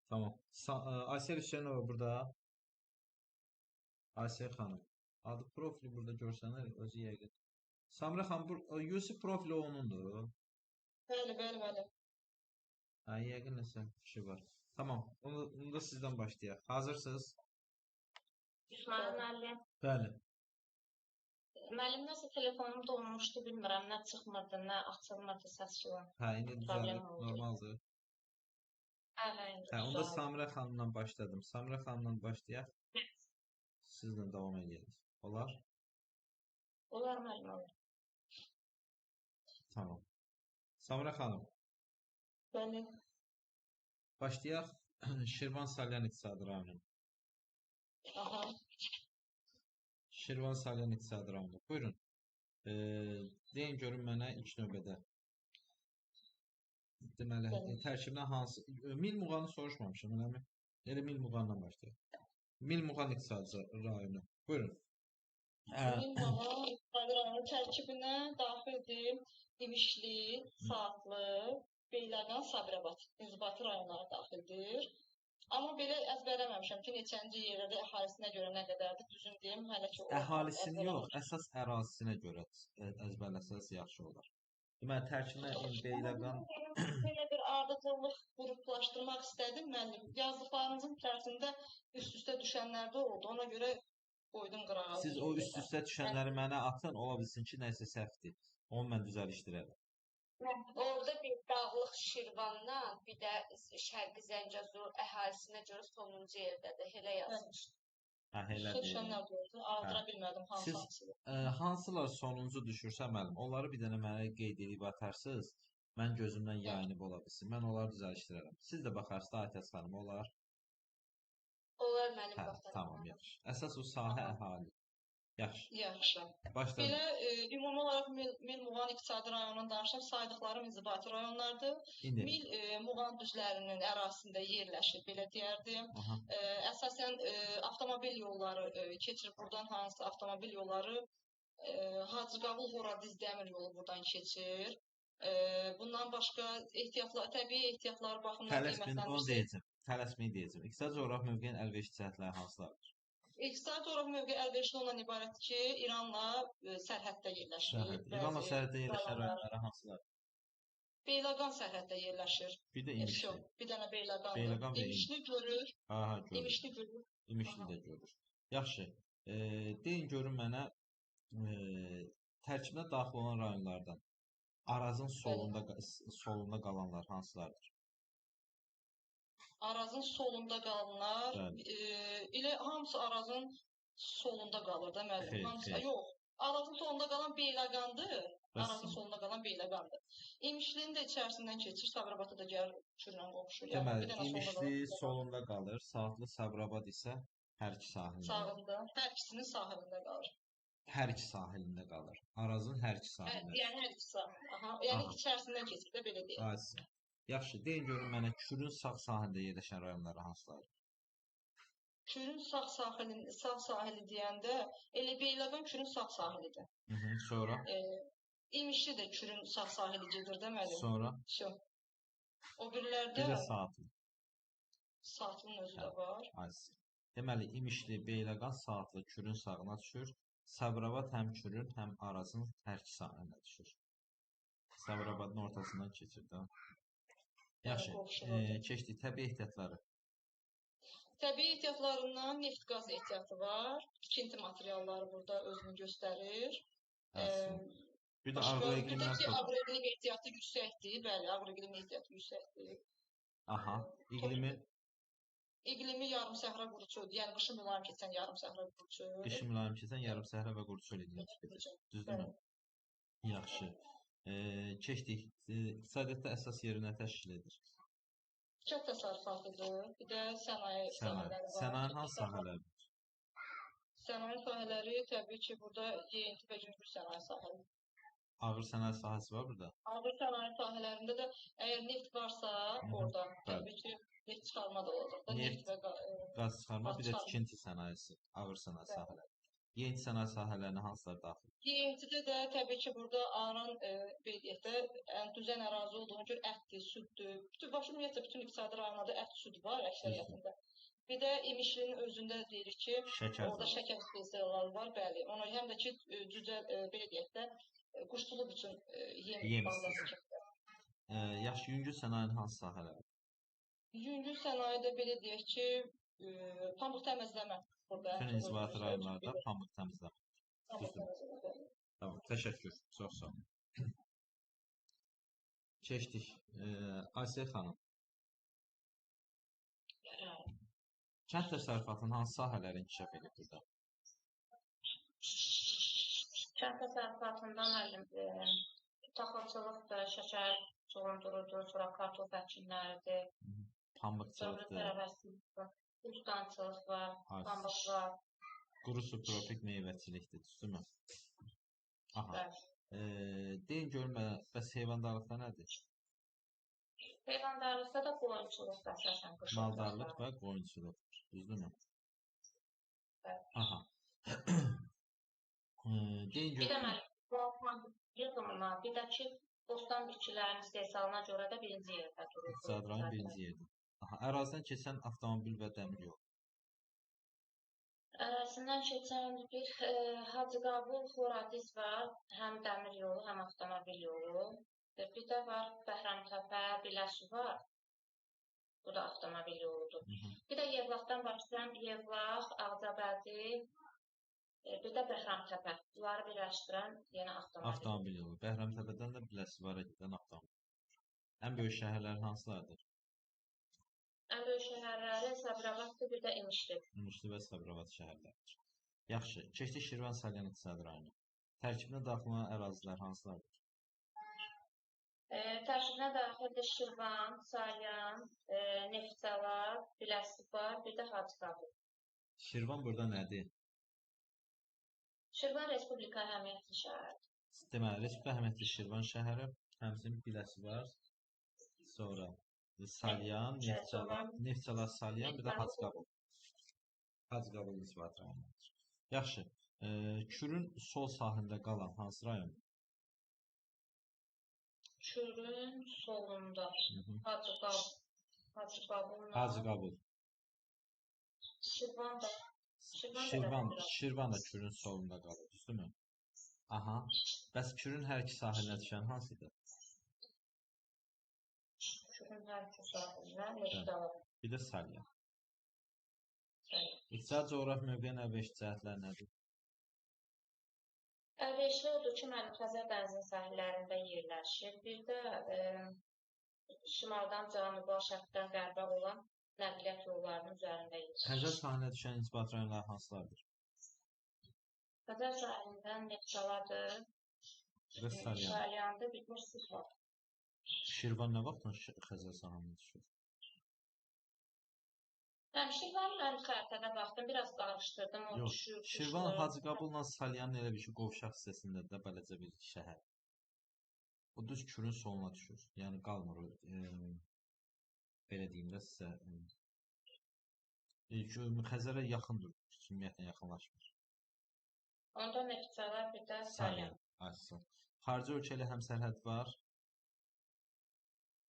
Tamam. Aysel Hüseynova burada. Aysel xanım. Adı profili burada görsənir, özü yəqin. Samira xanım, Yusuf profili onundur. Bəli, bəli, bəli. Hə, yəqin nəsə bir şey var. Tamam. Onu da sizdən başlayaq. Hazırsınız? İsmail Bəli. müəllim. Bəli. Müəllim nəsə telefonum donmuşdu, bilmirəm, nə çıxmırdı, nə açılmırdı səs filan. Hə, indi düzəldi. Problem oldu. Normaldır. Hə, indi Hə, onda düzəldi. Samira xanımdan başladım. Samira xanımdan başlayaq. Sizlə davam edək. Olar? Olar müəllim, olar. Tamam. Samira xanım, Bəli. başlayaq. Şirvan Salyan İqtisadi rayonu. Aha. Şirvan Salyan İqtisadi rayonu. Buyurun. Deyin görün mənə ilk növbədə. Deməli, Bəli. tərkibinə hansı... Mil Muğanı soruşmamışım, eləmi? Elə Mil Muğandan başlayaq. Mil Muğan İqtisadi rayonu. Buyurun. Minvalan İqtisadi rayonu tərkibinə daxildir İmişli, Saatlı, Beyləqan, Sabirabad inzibati rayonları daxildir. Amma belə əzbərləməmişəm ki, neçənci yerlərdə əhalisinə görə nə qədərdir, düzün deyim, hələ ki o Əhalisini yox, əsas ərazisinə görə əzbərləsəz yaxşı olar. Deməli, tərkibinə Beyləqan... Belə bir ardıcıllıq qruplaşdırmaq istədim müəllim. Yazdıqlarınızın içərisində üst-üstə düşənlər də oldu. Ona görə qoydum qırağa. Siz o üst-üstə düşənləri mənə atın, ola bilsin ki, nəsə səhvdir. Onu mən düzəlişdirərəm. Orada bir Dağlıq Şirvandan, bir də Şərqi Zəngəzur əhalisinə görə sonuncu yerdədir. Elə yazmışdı. Hə, elə Üstə deyil. düşənlər də oldu. Ardıra bilmədim hansı Siz hansıdır. hansılar sonuncu düşürsə müəllim, onları bir dənə mənə qeyd edib atarsınız. Mən gözümdən yayınıb ola bilsin. Mən onları düzəlişdirərəm. Siz də baxarsınız Aytəs xanım, olar. Onlar mənim Hə, baxarım. tamam, yaxşı. Əsas o sahə Aha. əhali. Yaxşı. Yaxşı. Başladım. Belə ümumi olaraq Mil Muğan İqtisadi rayonundan danışsam, saydıqlarım inzibati rayonlardır. İndi. Mil Muğan düzlərinin ərazisində yerləşir, belə deyərdim. Aha. Əsasən avtomobil yolları keçir buradan, hansı avtomobil yolları Hacıqabul Horadiz dəmir yolu buradan keçir. Bundan başqa təbii ehtiyatlar baxımından Tələsməyin onu qiymətləndirirsək, deyəcəm. Tələsməyi deyəcəm. İqtisadi coğrafi mövqeyin əlverişli cəhətləri hansılardır? İqtisadi coğrafi mövqe əlverişli ondan ibarətdir ki, İranla sərhəddə yerləşir. Sərhəd. İranla sərhəddə yerləşən rayonları hansılardır? Beyləqan sərhəddə yerləşir. Bir də İmişli. Bir dənə Beyləqandır. Beyləqan və İmişli görür. Aha, görür. İmişli görür. İmişli də görür. Yaxşı. Deyin görün mənə tərkibinə daxil olan rayonlardan Arazın solunda qalanlar hansılardır? Arazın solunda qalanlar, elə hamısı Arazın solunda qalır da müəllim. Hamısı yox. Arazın solunda qalan Beyləqandır. Arazın solunda qalan Beyləqandır. İmişlinin də içərisindən keçir. Sabirabadda da gəlir Kürlə qovuşur. Deməli, İmişli solunda qalır, Saatlı Sabirabad isə hər iki sahilində. Sağında, hər ikisinin sahilində qalır. Hər iki sahilində qalır. Arazın hər iki sahilində. Yəni hər iki sahilində. Aha, yəni içərisindən keçir də belə deyək. Aysə. Yaxşı, deyin görün mənə Kürün sağ sahilində yerləşən rayonları hansılardır? Kürün sağ sahili deyəndə elə Beyləqan Kürün sağ sahilidir. Sonra? İmişli də Kürün sağ sahili gedir də müəllim. Sonra? O birilərdə bir də Saatlı. Saatlının özü də var. Aysə. Deməli, İmişli, Beyləqan, Saatlı Kürün sağına düşür. Sabirabad həm Kürün, həm Arazın hər iki sahilində düşür. Sabirabadın ortasından keçir də. Yaxşı, keçdik təbii ehtiyatları. Təbii ehtiyatlarından neft-qaz ehtiyatı var. Tikinti materialları burada özünü göstərir. Bir də aqroiqlim aqroiqlim ehtiyatı yüksəkdir. Bəli, aqroiqlim ehtiyatı yüksəkdir. Aha, iqlimi? İqlimi yarım səhra quruçudur. Yəni qışı mülayim keçən yarım səhra quruçudur. Qışı mülayim keçən yarım səhra və quruçu edir. Düzdürmü? Yaxşı. Keçdik. İqtisadiyyatda əsas yeri nə təşkil edir? Kənd təsərrüfatıdır. Bir də sənaye sahələri var. Sənayenin hansı sahələridir? Sənaye sahələri təbii ki, burada yeyinti və yüngül sənaye sahələri. Ağır sənaye sahəsi var burada? Ağır sənaye sahələrində də əgər neft varsa, orada təbii ki, neft çıxarma da olacaq da. Neft və qaz çıxarma, bir də tikinti sənayesi, ağır sənaye sahələri. Yeni sənaye sahələrinə hansılar daxil? Yenincidə də təbii ki, burada aran belə deyək də, düzən ərazi olduğuna görə ətdir, süddür. Ümumiyyətlə bütün iqtisadi rayonlarda ət, süd var əksəriyyətində. Bir də İmişlinin özündə deyirik ki, Şəkər orada zadı. şəkər istehsalatı var, bəli. Ona həm də ki, cücə belə deyək də, quşçuluq üçün yem Yem bazası istəyir. kimi. Yaxşı, yüngül sənayenin hansı sahələri? Yüngül sənayedə belə deyək ki, pambıq təmizləmə burada ən Bütün çox inzibati özünü rayonlarda göstərir. pambıq təmizləmə. Pambıq Düzdür. təmizləmə. Tamam, təşəkkür. Çox sağ olun. Keçdik. Asiyə xanım, kənd təsərrüfatının hansı sahələri inkişaf edib burada? Kənd təsərrüfatında müəllim taxılçılıqdır, şəkər soğundurudur, sonra kartof əkinləridir, sonra Pambıqçılıqdır, tərəvəzçilikdir, ustancılıq var, Az. pambıq var. quru subtropik meyvəçilikdir, düzdürmü? Aha. Bəli. Deyin görün mənə, bəs heyvandarlıqda nədir? Heyvandarlıqda da qoyunçuluq əsasən qışın. Maldarlıq və qoyunçuluq, düzdürmü? Bəli. Aha. Deyin Bir də görün. müəllim, yığımına, bir də ki, bostan bitkilərinin istehsalına görə də birinci yerdə durur. İqtisadi rayon birinci yerdə. Aha, ərazidən keçən avtomobil və dəmir yolu. Ərazisindən keçən bir Hacıqabul Horadiz var, həm dəmir yolu, həm avtomobil yolu. Bir də var Bəhramtəpə, Biləsu var. Bu da avtomobil yoludur. Bir də Yevlaxdan başlayan Yevlax, Ağcabədi, bir də Bəhramtəpə. Bunları birləşdirən yenə avtomobil. Avtomobil yolu. Bəhramtəpədən də Biləsuvarə gedən avtomobil. Ən böyük şəhərlərin hansılardır? Ən böyük şəhərləri Sabirabaddır, bir də İmişli. Muşlu və Sabirabad şəhərləridir. Yaxşı, keçdik Şirvan Salyan iqtisadi rayonu. Tərkibinə daxil olan ərazilər hansılardır? Tərkibinə daxildir Şirvan, Salyan, Neftçala, Biləsuvar, bir də Hacıqabul. Şirvan burada nədir? Şirvan Respublika əhəmiyyətli şəhərdir. Deməli, Respublika əhəmiyyətli Şirvan şəhəri, həmçinin Biləsuvar, sonra Salyan, Neftçala, Salyan, bir də Hacıqabul. Hacıqabul inzibati rayonudur. Yaxşı, Kürün sol sahilində qalan hansı rayondur? Kürün solunda Hacıqabul. Hacıqabul. Şirvan da. Şirvan da Kürün solunda qalır, düzdürmü? Aha. Bəs Kürün hər iki sahilinə düşən hansıdır? Kürün hər iki sahilinə Neftçala. Bir də Salyan. İqtisadi coğrafi mövqeyin əlverişli cəhətləri nədir? Əlverişli odur ki, mənim Xəzər dənizinin sahillərində yerləşir. Bir də şimaldan cənuba, şərqdən qərbə olan nəqliyyat yollarının üzərində yerləşir. Xəzər sahilinə düşən inzibati rayonlar hansılardır? Xəzər sahilindən Neftçaladır, Və Salyan. Salyandır, bir də Şirvan. Şirvan nə vaxtdan Xəzər sahilinə düşür? Şirvan mən xəritədə baxdım, biraz qarışdırdım, o Yox, düşür. Şirvan Hacıqabulla Salyanın elə bir ki, qovşaq hissəsindədir də beləcə bir şəhər. O düz Kürün soluna düşür. Yəni qalmır o belə deyim də sizə. Xəzərə yaxındır, ümumiyyətlə yaxınlaşmır. Onda Neftçala, bir də Salyan. Açsın. Xarici ölkə ilə həmsərhəd var.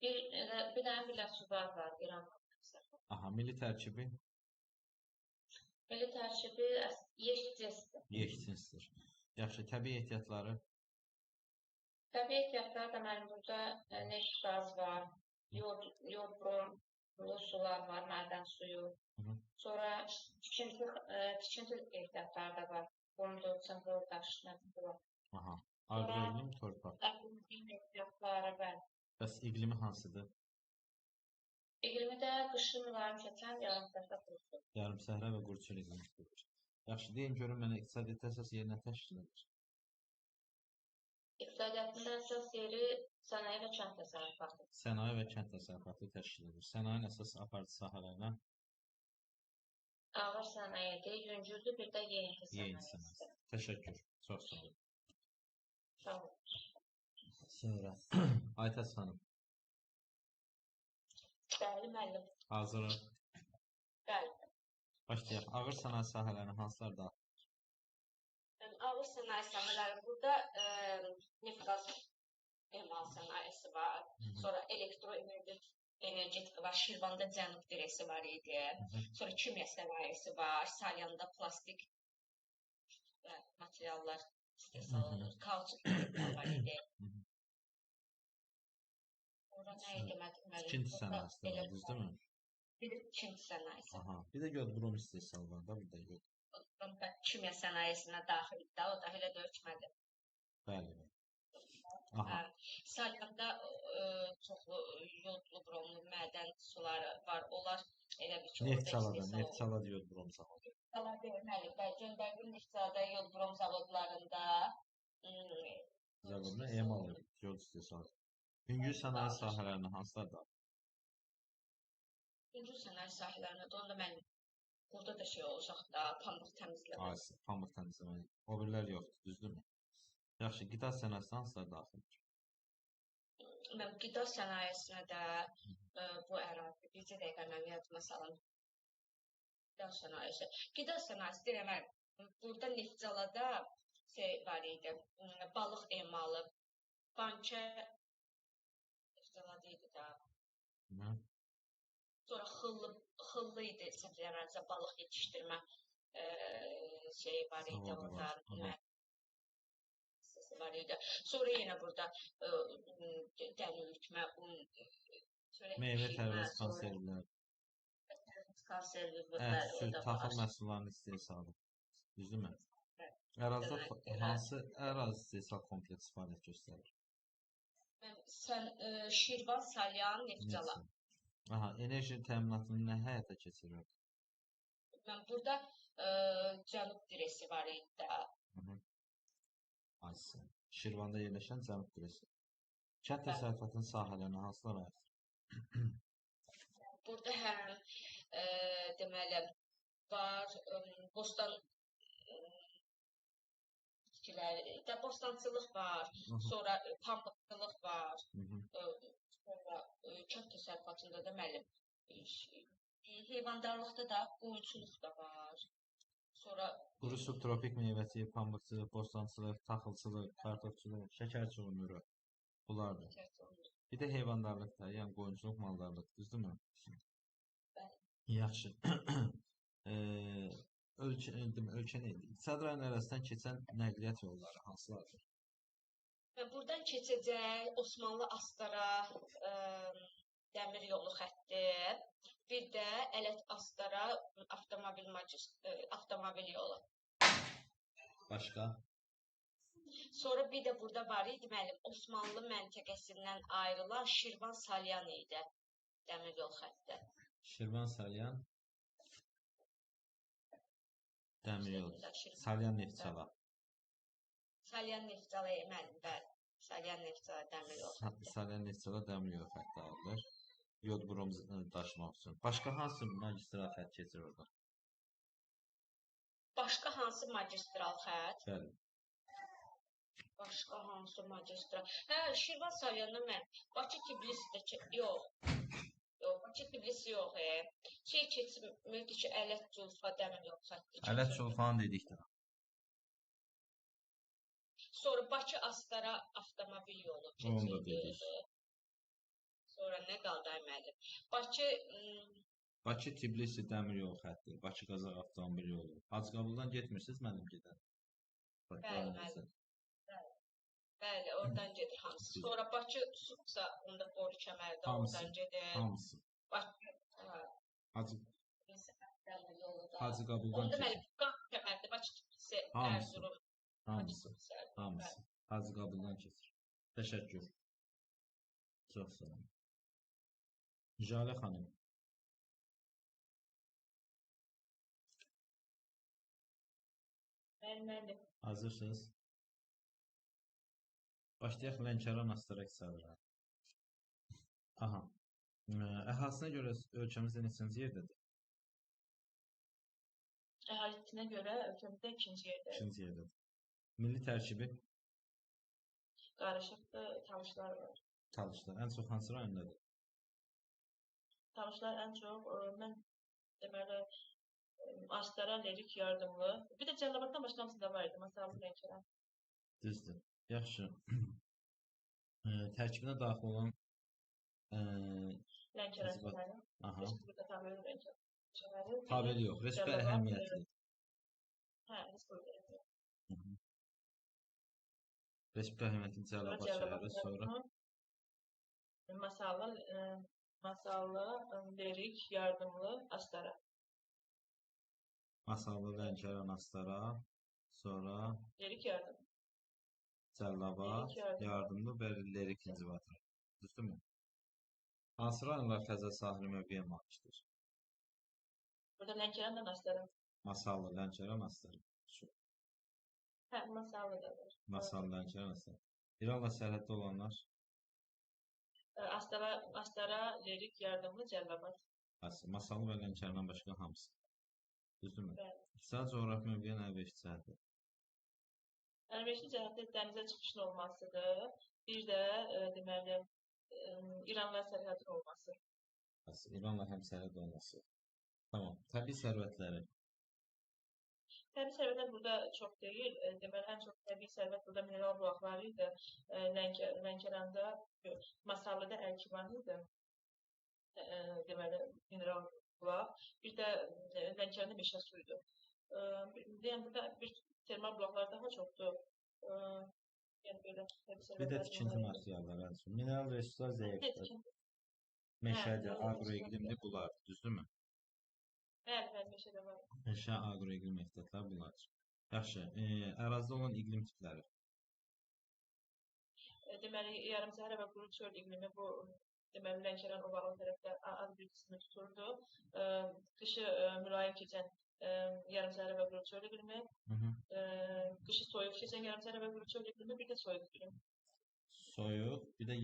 Bir dənə Biləsuvar var, İran var. Aha, milli tərkibi Milli tərkibi yekcinsdir. yekcinsdir. Yaxşı, təbii ehtiyatları Təbii ehtiyatlar da mənim burada neft qaz var, yod bromlu sular var, mədən suyu. Sonra tikinti ehtiyatları da var. Qumdur, çınqıl, daş, nədir var. Aha, aqroiqlim torpaq. Aqroiqlim ehtiyatları var. Bəs iqlimi hansıdır? İqlimi də qışın mülayim keçən yarımsəhra qurusudur. Yarımsəhra və quruçuluq iqlimidir. Yaxşı, deyin görün mənə iqtisadiyyat əsas yeri nə təşkil edir? İqtisadiyyatın əsas yeri sənaye və kənd təsərrüfatı. Sənaye və kənd təsərrüfatı təşkil edir. Sənayenin əsas aparıcı sahələrinə Ağır sənayedir, yüngüldür, bir də yeni sənayesi. Təşəkkür. Çox sağ olun. Sağ olun. Sonra Aytəs xanım. Bəli, müəllim. Hazırıq. Bəli. Başlayaq. Ağır sənaye sahələrinin hansıları daxildir? ağır sənaye sahələri burada neft-qaz emal sənayesi var. Sonra elektroenergetika var. Şirvanda Cənub diresi var idi. Sonra kimya sənayesi var. Salyanda plastik materiallar istehsal olunur. Kauçuk var idi. Orada nə idi? Tikinti sənayesi də var, düzdürmü? Bir də tikinti sənayesi. Aha. Bir də yod-brom istehsal var da, bir də yod. Kimya sənayesinə daxildir də, o da elə də ölçmədi. Bəli. Aha. Salyanda çoxlu yodlu, bromlu mədən suları var. Onlar elə bir ki, Neftçalada yod-brom zavodu. Deməli, göndərdim Neftçalada yod-brom zavodlarında Zavodunda emal yod istehsalı. Yüngül sənaye sahələrinin hansılardır? Yüngül sənaye sahələrində də onda mən burada da şey olacaq da, pambıq təmizləmə. Pambıq təmizləmə. O birlər yoxdur, düzdürmü? Yaxşı, qida sənayesində hansılar daxildir? Mən qida sənayesinə də bu ərazi, bircə dəqiqə mən yadıma salım. Qida sənayesi deyirəm, burada Neftçalada şey var idi, balıq emalı, Bankə Neftçalada idi da. Sonra xıllı idi, səfirləməncə balıq yetişdirmə şey var idi orada. Var idi. Sonra yenə burada dəri ütmə, un, meyvə tərəvəz konservlər, süd, taxıl məhsullarının istehsalı. Düzdürmü? Ərazidə hansı ərazi istehsal kompleksi fəaliyyət göstərir? Şirvan, Salyan, Neftçala. Aha, enerji təminatını nə həyata keçirir? Mən burada Cənub diresi var idi də. Şirvanda yerləşən Cənub diresi. Kənd təsərrüfatının sahələrinə hansılar aiddir? Burada həm deməli var bostan bitkiləri, bostançılıq var, sonra pambıqçılıq var, sonra kənd təsərrüfatında da müəllim heyvandarlıqda da qoyunçuluq da var. Sonra quru subtropik meyvəçilik, pambıqçılıq, bostançılıq, taxılçılıq, kartofçuluq, şəkərçılıq bunlardır. Bir də heyvandarlıqda, yəni qoyunçuluq, maldarlıq, düzdürmü? Yaxşı. Ölkə neydi? İqtisad rayon ərazisindən keçən nəqliyyat yolları hansılardır? Buradan keçəcək Osmanlı Astara dəmir yolu xətti, bir də Ələt-Astara avtomobil yolu. Başqa? Sonra bir də burada var idi, müəllim, Osmanlı məntəqəsindən ayrılan Şirvan-Salyan idi dəmir yol xətti. Şirvan-Salyan dəmir yolu. Salyan-Neftçala. Salyan-Neftçala, müəllim, bəli. Salyan-Neftçala dəmir yol xətti. Salyan-Neftçala dəmir yol xətti alınır. Yod-brom daşımaq üçün. Başqa hansı magistral xətt keçir orada? Başqa hansı magistral xətt? Bəli. Başqa hansı magistral? Şirvan-Salyandan mən Bakı-Tbilisi yox. Bakı-Tbilisi yox. Şey keçmirdi ki, Ələt-Culfa dəmir yol xətti. Ələt-Culfanı dedik də. Sonra Bakı-Astara avtomobil yolu keçirdi. Sonra nə qaldı müəllim? Bakı-Tbilisi dəmir yol xətti, Bakı-Qazax avtomobil yolu. Hacıqabuldan getmirsiniz mənim gedən? Bəli, müəllim. Bəli, oradan gedir hamısı. Sonra Bakı-Suqsa, onda boru kəmərdə oradan gedir. Hamısı. Hacıqabuldan onda müəllim, qaz kəmərdə Bakı-Tbilisi, Erzurum. Hamısı. Hacıqabuldan keçir. Təşəkkür. Çox sağ olun. Jalə xanım. Müəllim. Hazırsınız? Başlayaq Lənkəran Astara iqtisadi. Aha. Əhalisinə görə ölkəmizdə neçənci yerdədir? Əhalisinə görə ölkəmizdə ikinci yerdədir. İkinci yerdədir. Milli tərkibi? Qarışıqdır, Talışlar var. Talışlar. Ən çox hansı rayondadır? Talışlar ən çox, mən deməli, Astara, Lerik, Yardımlı. Bir də Cəlilabaddan başqa hamısında var idi. Masallı, Lənkəran. Düzdür. Yaxşı. Tərkibinə daxil olan Lənkəran Əcəba. şəhəri. Aha. Respublika Tabeli Lənkəran şəhəri. Tabeli yox. Respublika Cəlilabad, əhəmiyyətli. Hə, Respublika. Respublika əhəmiyyətli Sonra Cəlilabad şəhəri. Cəlilabad Sonra Masallı, Masallı, Lerik, Yardımlı, Astara. Masallı, Lənkəran, Astara. Sonra Lerik, Yardım. Cəlilabad, Lerik, Yardım. Yardımlı və Lerik inzibatı. Düzdürmü? Hansı rayonlar Xəzər sahili mövqeyə malikdir? Burada Lənkəranla Astara. Masallı, Lənkəran, Astara. Hə, Masallı da var. Masallı, Lənkəran, Astara. İranla sərhəddə olanlar Astara, Lerik, Yardımlı, Cəlilabad. Masallı və Lənkərandan başqa hamısı. Düzdürmü? Bəli. İqtisadi coğrafi mövqeyə nə beş cəhətdir? Əlverişli cəhətdə dənizə çıxışın olmasıdır. Bir də deməli İranla sərhədin olması. İranla həmsərhəd olması. Tamam. Təbii sərvətləri. Təbii sərvətlər burada çox deyil. Deməli ən çox təbii sərvət burada mineral bulaqları idi. Lənkəranda, Masallıda Əlkivan idi. Deməli mineral bulaq. Bir də Lənkəranda meşə suyudur. Yəni burada bir termal bulaqlar daha çoxdur. Yəni belə təbii Bir də sərvətlər. tikinti materialları. Mineral resurslar zəifdir. Meşədir, agroiqlimli bunlar. Düzdürmü? Bəli, meşə də var. Meşə, agroiqlim ehtiyatlar bunlardır. Yaxşı. Ərazidə olan iqlim tipləri. Deməli, yarımsəhərə və quru çöl iqlimi bu deməli Lənkəran ovalı tərəfdə az bir qismi tuturdu. Qışı mülayim keçən yarımsəhərə və quru çöl iqlimi, qışı soyuq keçən yarımsəhərə və quru çöl iqlimi, bir də soyuq iqlim. Soyuq, bir də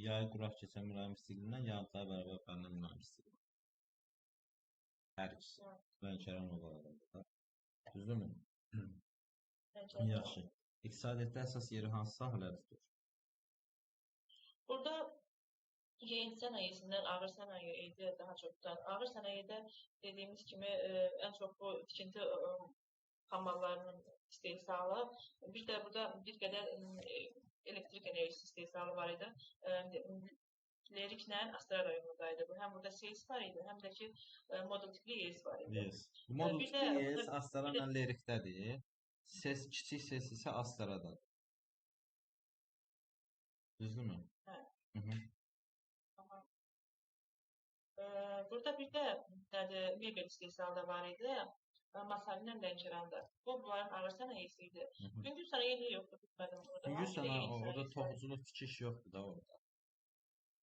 yay quraq keçən mülayim isti iqlimdən yağıntılar bərabər bənlə mülayim isti iqlim. Hər ikisi. Lənkəran ovalarında. Düzdürmü? Yaxşı. İqtisadiyyatda əsas yeri hansı sahələr tutur? Burada yeni sənayesindən ağır sənayedə daha çoxdur. Ağır sənayedə dediyimiz kimi ən çox bu tikinti xammallarının istehsalı, bir də burada bir qədər elektrik enerjisi istehsalı var idi. Leriklə Astara rayonundaydı bu. Həm burada SES var idi, həm də ki modul tipli YES var idi. Bu modul tipli YES Astara ilə Lerikdədir. SES, kiçik SES isə Astaradadır. Düzdürmü? Hə. Burada bir də mebel istehsalı da var idi. Masallı ilə Lənkəranda. Bunların ağır sənayesi idi. Gündüz sənayesi yoxdur, bilmədim burada. Gündüz sənayesi, orada toxuculuq tikiş yoxdur da orada.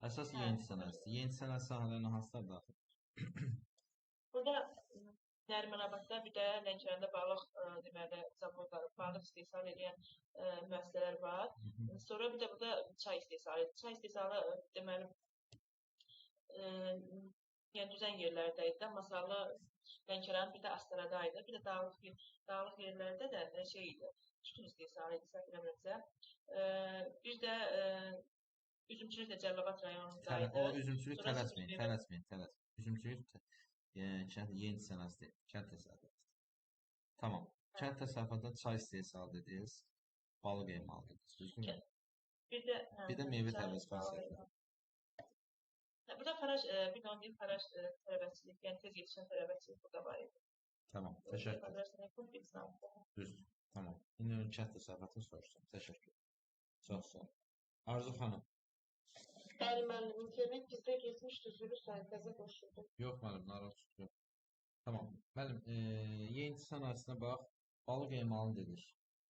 Əsas yeni sənayesi. Yeni sənayesi sahələrinə hansılar daxildir? Burada Nərimanabadda bir də Lənkəranda balıq deməli zavodları, balıq istehsal edən müəssisələr var. Sonra bir də burada çay istehsalı. Çay istehsalı deməli yəni düzən yerlərdəydi də. Masallı Lənkəran bir də Astaradaydı. Bir də dağlıq yerlərdə də şey idi. Tütün istehsalı idi, səhv eləmirəmsə. Bir də üzümçülük də Cəlilabad rayonundaydı. O üzümçülük tələsməyin. Üzümçülük yeni sənəsidir. Kənd təsərrüfatı. Tamam. Kənd təsərrüfatında çay istehsalı dediniz. Balıq emalı dediniz. Düzdürmü? Bir də meyvə tərəvəzi konservləri. Burada faraj, bir də onun faraj tərəvəçilik, yəni tez yetişən tərəvəçilik burada var idi. Tamam. Təşəkkür. Düzdür. Tamam. İndi kənd təsərrüfatını soruşsun. Təşəkkür. Çox sağ olun. Arzu xanım. Bəli, müəllim, internet bizdə getmişdi, sürü səhifəsə qoşuldu. Yox, müəllim, narahat yox. Tamam. Müəllim, yeni sənayesine bax, balıq emalı dedik.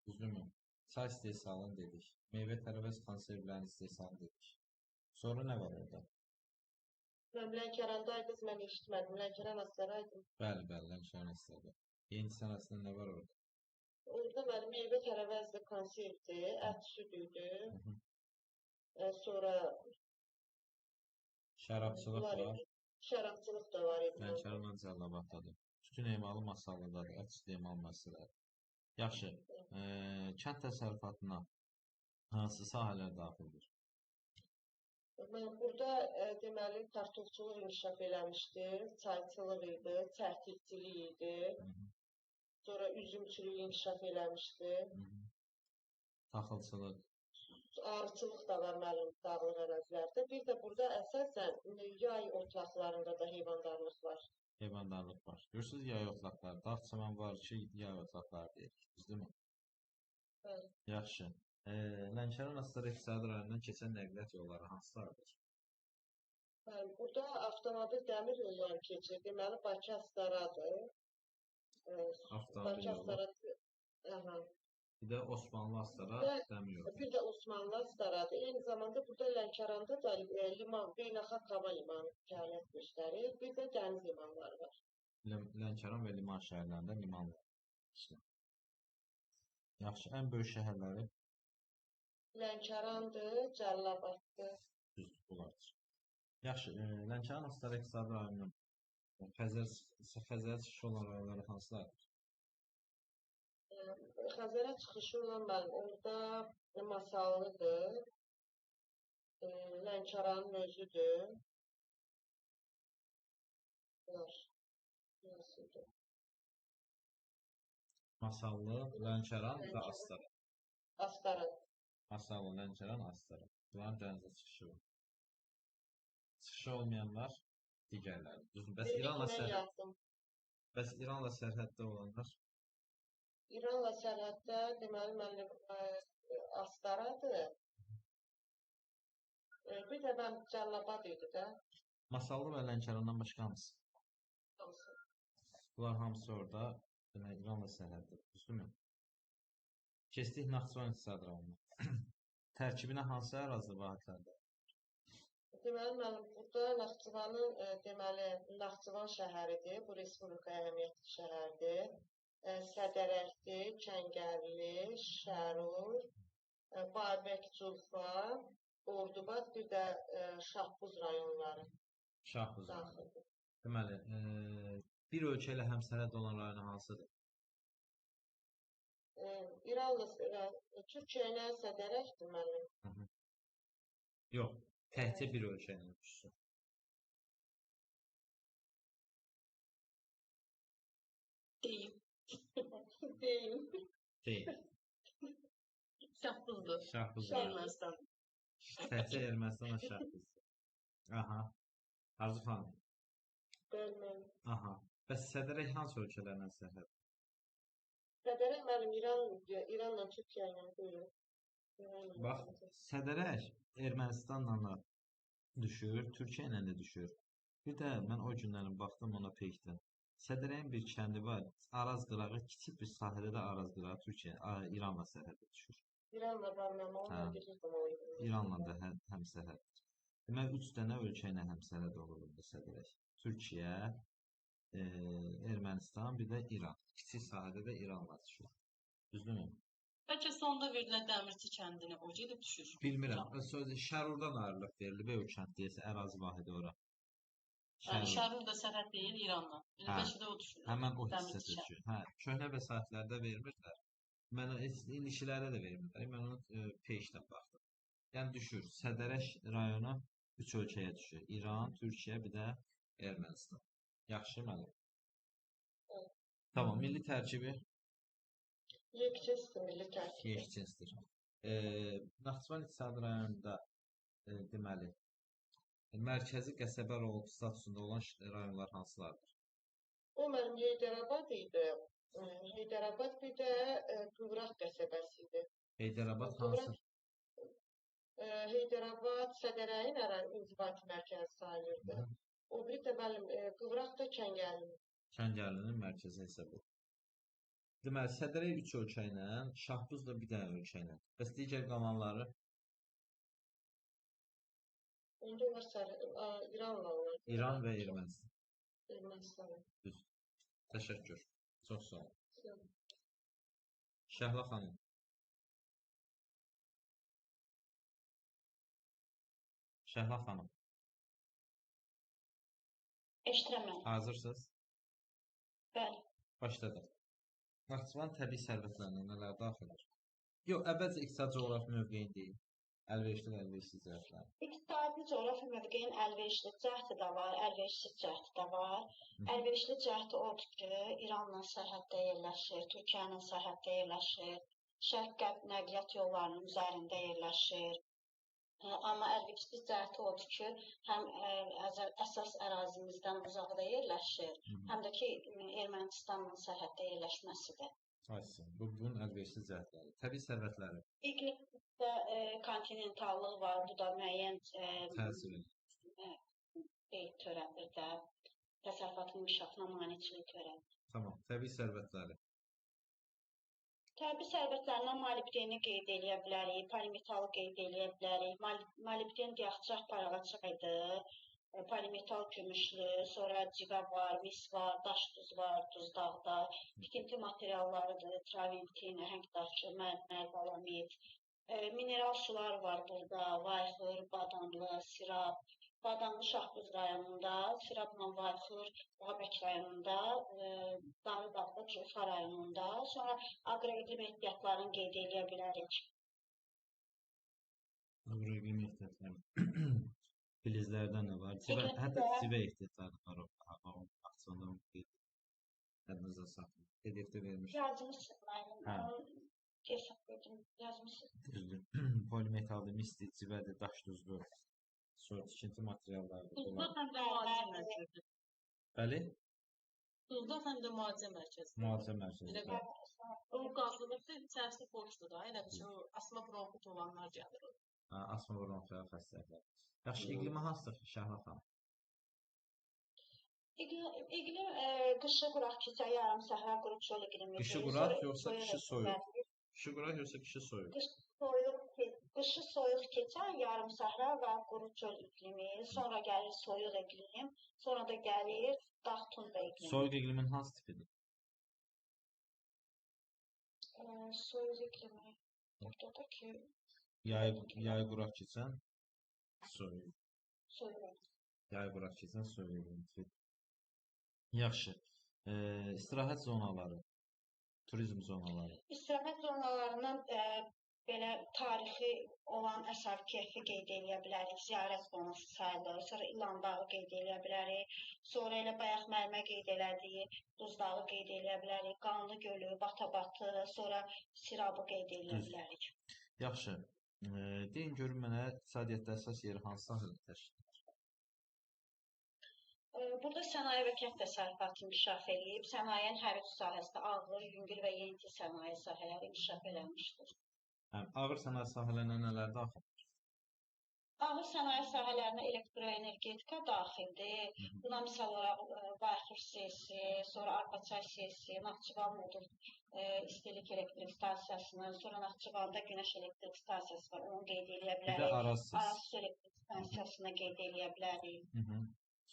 Düzdürmü? Çay istehsalını dedik. Meyvə tərəvəz konservlərin istehsalını dedik. Sonra nə var orada? Mən Lənkərandaydınız, mən eşitmədim. Lənkəran Astaraydım. Bəli, Lənkəran Astaraydı. Yeni sənayesinde nə var orada? Orada mənim meyvə tərəvəzdir, konservdir, ət südüydü. Sonra şərabçılıq var. Şərabçılıq da var idi. Lənkəran Cəlilabaddadır. Tütün emalı masallıdadır, ət südü emalı məsələdir. Yaxşı, kənd təsərrüfatına hansı sahələr daxildir? Mən burada deməli kartofçuluq inkişaf eləmişdim, çayçılıq idi, çərtikçilik idi. Sonra üzümçülük inkişaf eləmişdi. Taxılçılıq. Arıçılıq da var mənim dağlıq ərazilərdə. Bir də burada əsasən yay otlaqlarında da heyvandarlıq var. Heyvandarlıq var. Görürsünüz yay otlaqları. Dağ çəmən var ki, yay otlaqları deyirik. Düzdürmü? Bəli. Yaxşı. Lənkəran Astara İqtisadi rayonundan keçən nəqliyyat yolları hansılardır? Bəli, burada avtomobil dəmir yolları keçir. Deməli Bakı Astaradır. Avtomobil Bakı yolu. Astara, aha. Bir də Osmanlı Astara dəmir yolu. Bir də Osmanlı Astaradır. Eyni zamanda burada Lənkəranda da liman, beynəlxalq hava limanı fəaliyyət göstərir. Bir də dəniz limanları var. Lənkəran və liman şəhərlərində limanlar. İşte. Yaxşı. Ən böyük şəhərləri Lənkərandır, Cəlilabaddır. düzdür, bunlardır. Yaxşı. Lənkəran Astara İqtisadi rayonunun Xəzərə çıxışı olan rayonları hansılardır? Xəzərə çıxışı olan mənim orada Masallıdır. Lənkəranın özüdür. Var. Nasıldır? Masallı, Lənkəran və Astara. Astara. Masallı, Lənkəran, Astara. Bunların dənizə çıxışı var. Çıxışı olmayanlar digərləri. Düzdür. Bəs İranla sərhəddə olanlar? İranla sərhəddə deməli mənim Astaradır. Bir də mən Cəlilabad idi də. Masallı və Lənkərandan başqa hamısı. Hamısı. Bunlar hamısı orada demək İranla sərhəddə. Düzdürmü? Keçdik Naxçıvan İqtisadi rayonuna. Tərkibinə hansı ərazi vahidlərdir? Deməli mənim burada Naxçıvanın deməli Naxçıvan şəhəridir. Bu respublika əhəmiyyətli şəhərdir. Sədərəkdir, Kəngərli, Şərur, Babək, Culfa, Ordubad, bir də Şahbuz rayonları Şahbuz. daxildir. Deməli, bir ölkə ilə həmsərhəd olan rayon hansıdır? İranla Türkiyə ilə Sədərəkdir mənim. Yox, təkcə bir ölkə ilə düşsün. Deyim. Deyim. Deyil. Şahbuzdur. Şahbuz. Ermənistan. Təkcə Ermənistan və Şahbuzdur. Aha. Arzu xanım. Bölməm. Aha. Bəs Sədərək hansı ölkələrlə sərhəd? Sədərək mənim İranla Türkiyə ilə buyurun. Bax, Sədərək Ermənistanla da düşür, Türkiyə ilə də düşür. Bir də mən o günlərin baxdım ona peykdən. Sədərəyin bir kəndi var, Araz qırağı, kiçik bir sahədə də Araz qırağı Türkiyə, İranla sərhədə düşür. İranla var mənim, onunla bilirdim o idi. İranla da həmsərhəddir. Demək, 3 dənə ölkə ilə həmsərhəd olur burada Sədərək. Türkiyə, Ermənistan, bir də İran. Kiçik sahədə də İranla düşür. Düzdürmü? Bəlkə sonda verilən Dəmirçi kəndinə o gedib düşür. Bilmirəm. Sözü Şərurdan ayrılıb verilib o kənd deyəsə ərazi vahidi ora. Şərur da sərhəd deyil İranla. Bəlkə də o düşür. Həmən o hissəsi düşür. Hə, köhnə vəsaitlərdə vermirlər. Mən indişilərdə də vermirlər. Mən onu peşdən baxdım. Yəni düşür. Sədərək rayonu 3 ölkəyə düşür. İran, Türkiyə, bir də Ermənistan. Yaxşı müəllim. Tamam, milli tərkibi Yekçəsidir milli tərkibi. yekçəsidir. Naxçıvan İqtisadi rayonunda deməli mərkəzi qəsəbə statusunda olan rayonlar hansılardır? O mənim Heydərabad idi. Heydərabad bir də Qıvraq qəsəbəsi idi. Heydərabad hansı? Heydərabad Sədərəyin inzibati mərkəzi sayılırdı. O bir də mənim Qıvraq da Kəngərli. Kəngərlinin mərkəzi hesab olunur. Deməli, Sədərək 3 ölkə ilə, Şahbuz da bir dənə ölkə ilə. Bəs digər qalanları? Onda onlar İranla olur. İran və Ermənistan. Ermənistan. Düz. Təşəkkür. Çox sağ olun. Şəhla xanım. Şəhla xanım. Eşidirəm mən. Hazırsınız? Bəli. Başladıq. Naxçıvan təbii sərvətlərinə nələr daxildir? Yox, əvvəlcə iqtisadi coğrafi mövqeyin deyil. Əlverişli və əlverişsiz cəhətlər. İqtisadi coğrafi mövqeyin əlverişli cəhəti də var, əlverişsiz cəhəti də var. Əlverişli cəhəti odur ki, İranla sərhəddə yerləşir, Türkiyə ilə sərhəddə yerləşir, şərq-qərb nəqliyyat yollarının üzərində yerləşir. Amma əlverişsiz cəhəti odur ki, həm əsas ərazimizdən uzaqda yerləşir, həm də ki, Ermənistanla sərhəddə yerləşməsidir. Bunun əlverişsiz cəhətləri. Təbii sərvətləri. İqlimdə kontinentallıq var, bu da müəyyən Təsiri. törədir də, təsərrüfatın inkişafına maneçilik törədir. Tamam. Təbii sərvətləri. Təbii sərvətlərindən molibdeni qeyd edə bilərik, polimetalı qeyd edə bilərik. Molibden deyək çox paralacaqdır. Polimetal gümüşlü, sonra civa var, mis var, daş duz var, duzdağda. Tikinti materiallarıdır, traventin, əhəngdaşlı, mərmər, balamit. Mineral sular var burada, Vayxır, Badamlı, Sirab. Badamlı Şahbuz rayonunda, Sirabla Vayxır, Bağabək rayonunda, Darıdağda, Culfa rayonunda. Sonra aqroiqlim ehtiyatlarını qeyd edə bilərik. Aqroiqlim ehtiyatları. Filizlərdən nə var? Hətta civə ehtiyatları var. Aksiyondan qeyd edinizə saxlayın. PDF-də vermiş. Yazmışsın, yazmışsın. Düzdür. Polimetallı, misli, civədir, daş duzlu. Sonra tikinti materiallardır. Duzda həm də müalicə mərkəzidir. Bəli? Duzda həm də müalicə mərkəzidir. Müalicə mərkəzidir. O qazlıqda içərisində boşdur da. Elə bir asma bronxit olanlar gəlir. Asma bronxial xəstəliklər. Yaxşı, iqlimi hansıdır Şəhla xanım? İqlim qışı quraq keçər, yarım səhra quru çöl iqlimidir. Qışı quraq yoxsa qışı soyuq? Qışı quraq yoxsa qışı soyuq? Qışı soyuq keçər, yarım səhra və quru çöl iqlimi. Sonra gəlir soyuq iqlim, sonra da gəlir dağ tundra iqlimi. Soyuq iqlimin hansı tipidir? Soyuq iqlimi. Burada ki Yay quraq keçən soyuq. soyuq. Yay quraq keçən soyuq. Yaxşı. İstirahət zonaları, turizm zonaları. İstirahət zonalarından belə tarixi olan Əsər Keyfi qeyd edə bilərik, ziyarət zonası sayılır. Sonra İlan dağı qeyd edə bilərik. Sonra elə bayaq Mərmə qeyd elədik, Duz dağı qeyd edə bilərik, Qanlı Gölü, Batabatı, sonra Sirabı qeyd edə bilərik. Yaxşı. Deyin görün mənə iqtisadiyyatda əsas yeri hansı sahədə təşkil edir? Burada sənaye və kənd təsərrüfatı inkişaf edib, sənayenin hər üç sahəsində ağır, yüngül və yeni sənaye sahələri inkişaf edilmişdir. Ağır sənaye sahələrinə nələr daxildir? Ağır sənaye sahələrinə elektroenergetika daxildir. Buna misal olaraq Vayxır sesi, sonra Arpaçay sesi, Naxçıvan modul istilik elektrik stansiyasını, sonra Naxçıvanda günəş elektrik stansiyası var, onu qeyd edə bilərik. Bir də Arazsız. Arazsız elektrik stansiyasını qeyd edə bilərik.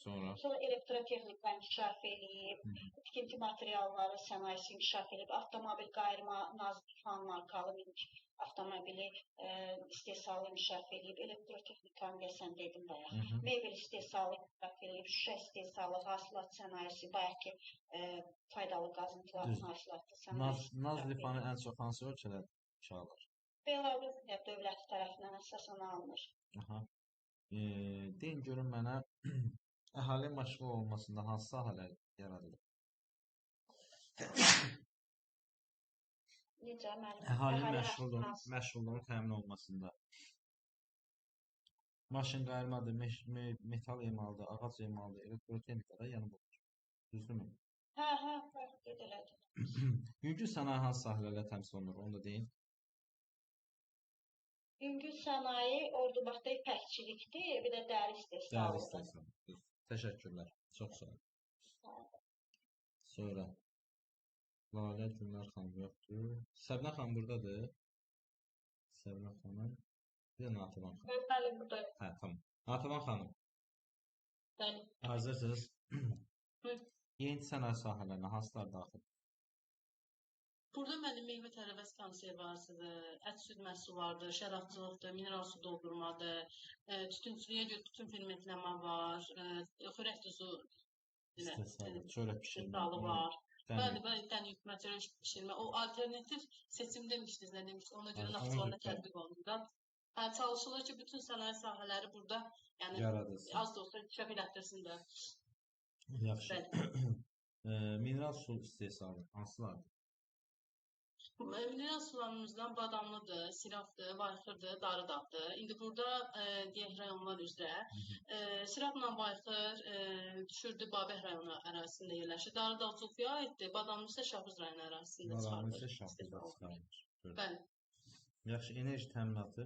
Sonra elektrotexnika inkişaf edib, tikinti materialları sənayesi inkişaf edib, avtomobil qayırma Nazlı markalı minik avtomobili istehsalı inkişaf edib, elektrotexnikanı desən dedim bayaq. Mebel istehsalı inkişaf edib, şüşə istehsalı, hasilat sənayesi, bayaq ki faydalı qazıntıların hasilatı sənayesi. Nazlifanı ən çox hansı ölkələrdə çalır? Belarus dövləti tərəfindən əsasən alınır. Deyin görün mənə əhali məşğul olmasında hansı sahələr yaradılır? Necə müəllim? Əhalinin məşğulluğun təmin olunmasında. Maşın qayırmadır, metal emalıdır, ağac emalıdır, elektrotexnikada yanı bulunur. Düzdürmü? Qeyd elədim. Yüngül sənaye hansı sahələrlə təmsil olunur, onu da deyin. Yüngül sənaye Ordubadda ipəkçilikdir, bir də dəri istehsalıdır. Təşəkkürlər. Çox sağ olun. Sonra Lalə Gülnar xanım yoxdur. Səbnə xanım buradadır. Səbnə xanım. Bir də Nativan xanım. Bəli, buradayım. Tamam. Nativan xanım. Bəli. Hazırsınız. Yeni sənaye sahələrinə hansılar daxil? Burada mənim meyvə tərəvəz konservasıdır, ət süd məhsullardır, şərabçılıqdır, mineral su doldurmadır, tütüncülüyə görə tütün fermentləmə var, xörək duzu çörək pişirmə var. Bəli, dənə yutma, çörək pişirmə. O alternativ seçim demişdiniz, nə demişdiniz? Ona görə Naxçıvanda tətbiq olunur da. Çalışılır ki, bütün sənaye sahələri burada, yəni Yaradılsın. az da olsa inkişaf elətdirsin də. Yaxşı. Bəli. Mineral su istehsalı hansılardır? Mineral sularımızdan badamlıdır, sirafdır, bayxırdır, darıdağdır. İndi burada deyək rayonlar üzrə sirafla bayxır düşürdü Babək rayonu ərazisində yerləşir. Darıdağ Zulfiyə aiddir, badamlı isə Şahbuz rayonu ərazisində Badamlı çıxarılır. isə Şahbuzda çıxarılır. Bəli. Yaxşı, enerji təminatı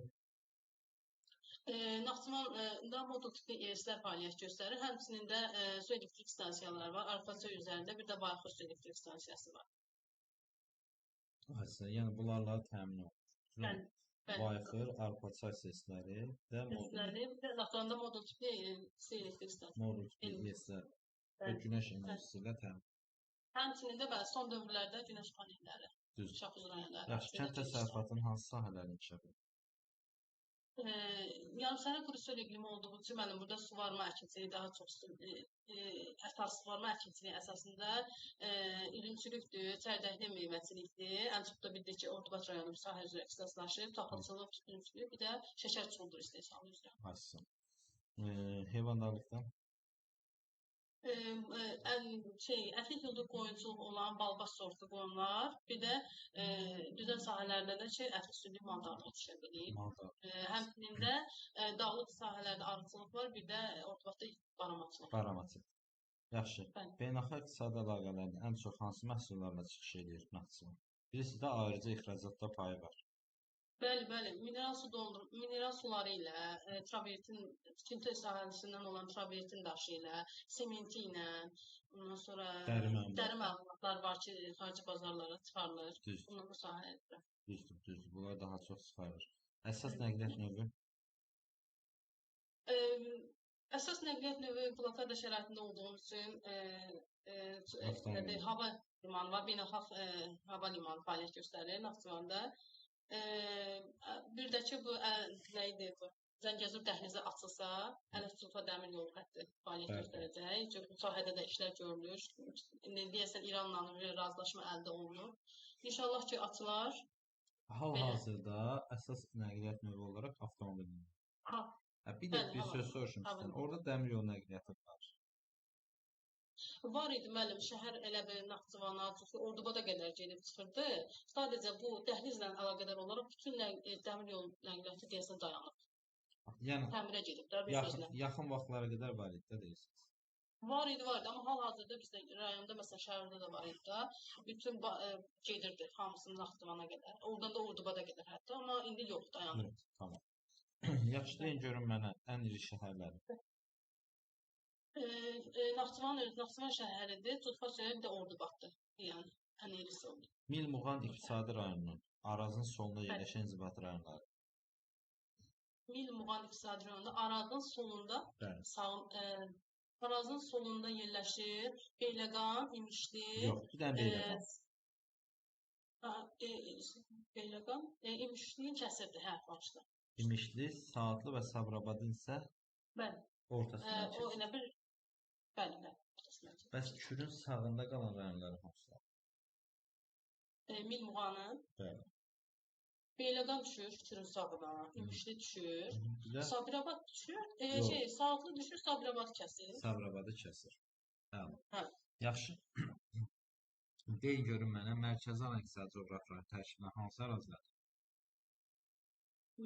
Naxçıvanda modul tipli ESlər fəaliyyət göstərir. Həmçinin də su elektrik stansiyaları var. Arxaçay üzərində bir də Bayxır su elektrik stansiyası var. yəni bunlarla təmin olunur. Bəli. Bayxır, Arpaçay sesləri və Sesləri və Naxçıvanda modul tipli su elektrik stansiyası. modul tipli ESlər və günəş enerjisi ilə təmin. Həmçinin də bəli, son dövrlərdə günəş panelləri. Düzdür. Şahbuz rayonunda. Yaxşı, kənd təsərrüfatının hansı sahələri inkişaf edir? Yarımsərə quru çöl iqlimi olduğu üçün mənim burada suvarma əkinçiliyi daha çox əsas suvarma əkinçiliyi əsasında ürümçülükdür, çərdəkli meyvəçilikdir. Ən çox da bildik ki, Ordubad rayonu sahə üzrə ixtisaslaşıb, taxılçılıq, tütünçülük, bir də şəkər çuldur istehsalı üzrə. Haçsın. Heyvandarlıqdan Ətli yolda qoyunçuluq olan balbas sortu qoyunlar, bir də düzən sahələrdə də ətli südlük maldarlığı düşə bilir. Həmçinin də dağlıq sahələrdə arıçılıq var, bir də Ordubadda baramaçılıq. baramaçı. Yaxşı. Beynəlxalq iqtisadi əlaqələrin ən çox hansı məhsullarla çıxış edir Naxçıvan? Birisi də ayrıca ixracatda payı var. Bəli, bəli. Mineral suları ilə, travertin, tikinti sahəsindən olan travertin daşı ilə, sementi ilə, ondan sonra dəri məmulatlar var ki, xarici bazarlara çıxarılır. Düzdür. Bunlar bu sahələrdə. Düzdür. Bunlar daha çox çıxarılır. Əsas nəqliyyat növü? Əsas nəqliyyat növü blokada şəraitində olduğumuz üçün hava limanı var, beynəlxalq hava limanı fəaliyyət göstərir Naxçıvanda. Bir də ki, bu nə idi bu? Zəngəzur dəhlizi açılsa, Ələt-Zulfa dəmir yolu xətti fəaliyyət göstərəcək. Çünki bu sahədə də işlər görülür. Deyəsən İranla razılaşma əldə olunur. İnşallah ki, açılar. Hal-hazırda əsas nəqliyyat növü olaraq avtomobil. Bir də bir söz soruşum sizdən. Orada dəmir yolu nəqliyyatı var. Var idi müəllim, şəhər elə bir Naxçıvana, Ordubada qədər gedib çıxırdı. Sadəcə bu dəhlizlə əlaqədar olaraq bütün dəmir yolu nəqliyyatı deyəsən dayanıb. Yəni təmirə gedib də bir sözlə. Yaxın vaxtlara qədər var idi də deyirsiniz. Var idi, amma hal-hazırda bizdə rayonda məsələn şəhərdə də var idi də. Bütün gedirdi hamısının Naxçıvana qədər. Oradan da Ordubada qədər hətta, amma indi yox, dayanıb. Tamam. Yaxşı, deyin görün mənə ən iri şəhərləri. Naxçıvan şəhəridir, Zulfaçay bir də Ordubaddır. Yəni ən irisi oldu. Milmuğan iqtisadi rayonunun Arazın solunda yerləşən inzibati rayonları. Milmuğan iqtisadi rayonunda Arazın solunda yerləşir. Beyləqan, İmişli. Yox, bir dənə Beyləqan. Beyləqan, İmişlinin kəsirdir, hə, başda. İmişli, Saatlı və Sabirabadın isə ortasından keçir. O elə bir bəli, ortasından keçir. Bəs Kürün sağında qalan rayonları hansılar? Milmuğanın. Bəli. Beyləqan düşür, Kürün sağına, İmişli düşür, Sabirabad düşür, Saatlı düşür, Sabirabad kəsir. Sabirabadı kəsir. Hə. Yaxşı. Deyin görün mənə, Mərkəzi Aran İqtisadi Coğrafiyanın tərkibinə hansı ərazilər?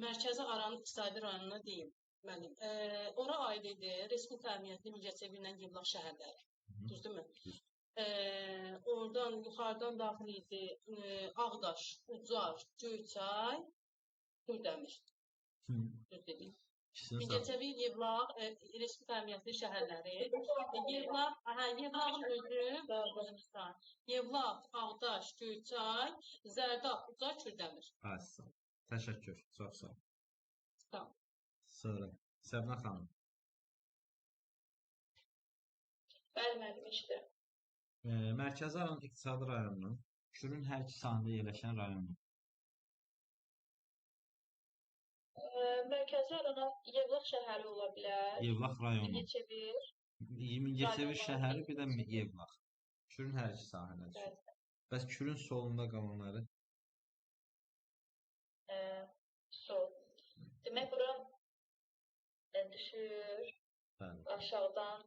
Mərkəzi Aran İqtisadi rayonuna deyim. Ora aid idi Respublika Əmniyyətli Mingəçevir ilə Yevlax şəhərləri. Düzdürmü? Oradan yuxarıdan daxil idi Ağdaş, Ucar, Göyçay, Kürdəmir. Mingəçevir, Yevlax, Respublika Əmniyyətli şəhərləri. Yevlaxın özü, Yevlax, Ağdaş, Göyçay, Zərdab, Ucar, Kürdəmir. Təşəkkür, çox sağ olun. Sağ olun. Sonra, Səbnə xanım. Bəli, müəllim, eşidirəm. Mərkəzi Aran İqtisadi rayonunun Kürün hər iki sahəsində yerləşən rayonu. Mərkəzi Aran Yevlax şəhəri ola bilər. Yevlax rayonu. Mingəçevir şəhəri, bir də Yevlax. Kürün hər iki sahəsində düşür. Bəs Kürün solunda qalanları? Sol. Demək, bura düşür Bəli. aşağıdan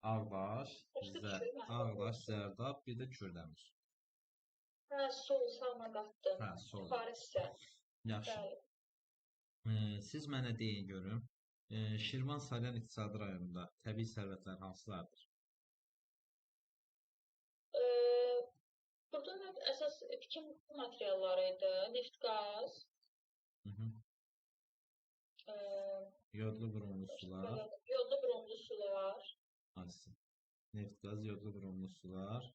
Ağdaş, Başqa düşür mü? Ağdaş, Zərdab, bir də Kürdəmir. hə, sol sağına qatdım. Hə, sol. Yuxarı hissə. Yaxşı. Bəli. Siz mənə deyin görüm. Şirvan Salyan iqtisadi rayonunda təbii sərvətlər hansılardır? Burada əsas tikim materialları idi. Neft, qaz, Hı -hı. Yodlu bromlu sular, yodlu bromlu sular, hansı? Neft, qaz, yodlu bromlu sular,